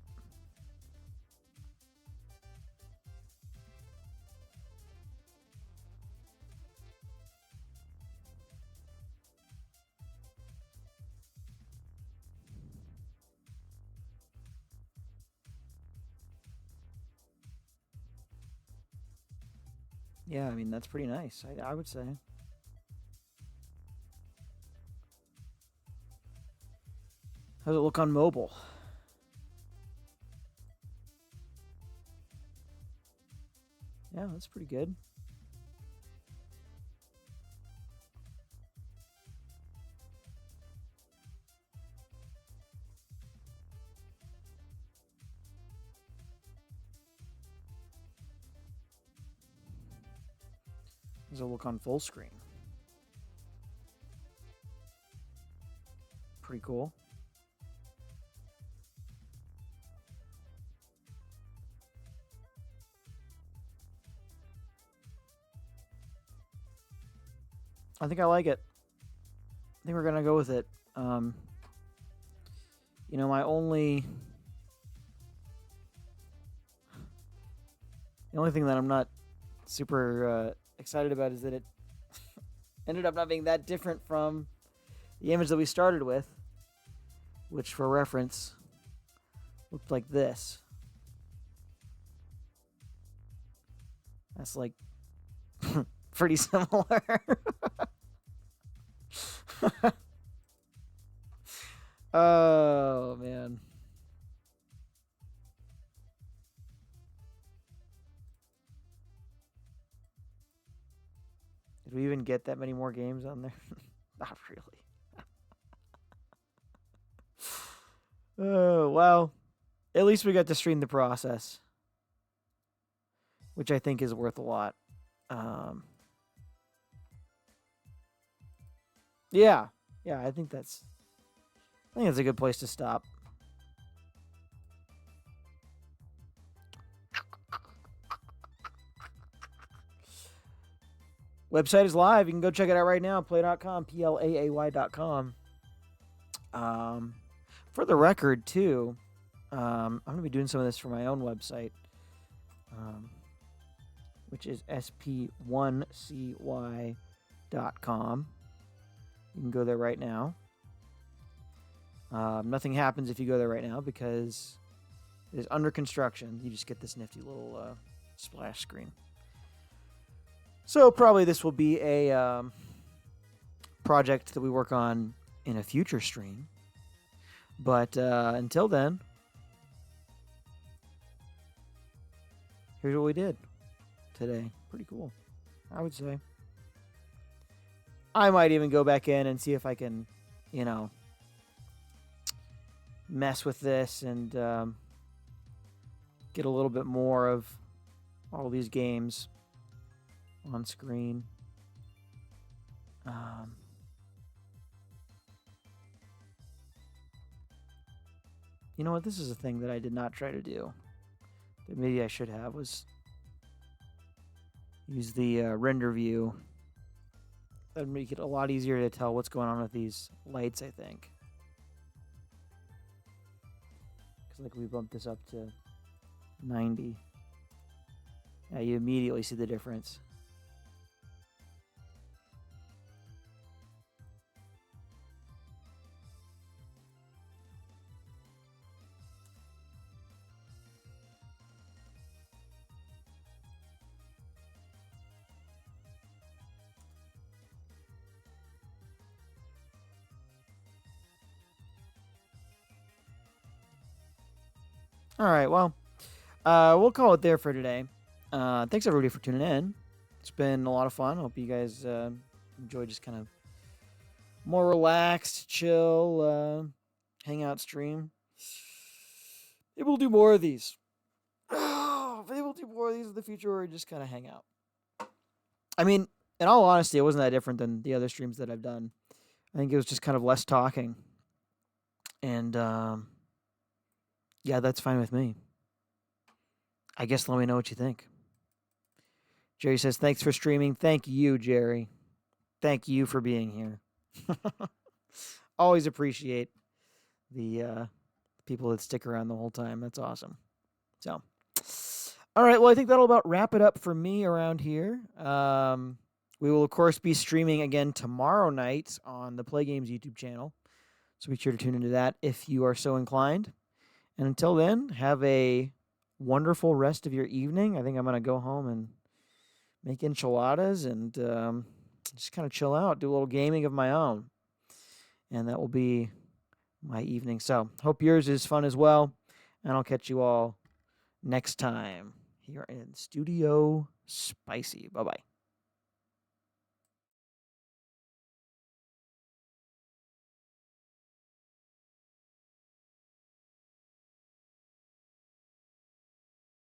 A: Yeah, I mean, that's pretty nice, I would say. How's it look on mobile? Yeah, that's pretty good. How's it look on full screen? Pretty cool. I think I like it. I think we're gonna go with it. You know, the only thing that I'm not super excited about is that it ended up not being that different from the image that we started with, which, for reference, looked like this. That's like pretty similar. Oh, man. Did we even get that many more games on there? Not really. Oh, well. At least we got to stream the process, which I think is worth a lot. Yeah. Yeah, I think that's a good place to stop. Website is live. You can go check it out right now. Play.com, PLAAY.com. For the record, too, I'm going to be doing some of this for my own website, which is sp1cy.com. You can go there right now. Nothing happens if you go there right now because it is under construction. You just get this nifty little splash screen. So probably this will be a project that we work on in a future stream. But until then, here's what we did today. Pretty cool, I would say. I might even go back in and see if I can, mess with this and get a little bit more of all these games on screen. You know what? This is a thing that I did not try to do. That maybe I should have was use the render view. That'd make it a lot easier to tell what's going on with these lights, I think. Because like we bumped this up to 90. Yeah, you immediately see the difference. All right, well, we'll call it there for today. Thanks, everybody, for tuning in. It's been a lot of fun. Hope you guys enjoy just kind of more relaxed, chill, hangout stream. Maybe we'll do more of these. Maybe we'll do more of these in the future where we just kind of hang out. I mean, in all honesty, it wasn't that different than the other streams that I've done. I think it was just kind of less talking. And yeah, that's fine with me. I guess let me know what you think. Jerry says, thanks for streaming. Thank you, Jerry. Thank you for being here. Always appreciate the people that stick around the whole time. That's awesome. So, all right. Well, I think that'll about wrap it up for me around here. We will, of course, be streaming again tomorrow night on the Play Games YouTube channel. So be sure to tune into that if you are so inclined. And until then, have a wonderful rest of your evening. I think I'm going to go home and make enchiladas and just kind of chill out, do a little gaming of my own. And that will be my evening. So hope yours is fun as well. And I'll catch you all next time here in Studio Spicy. Bye-bye.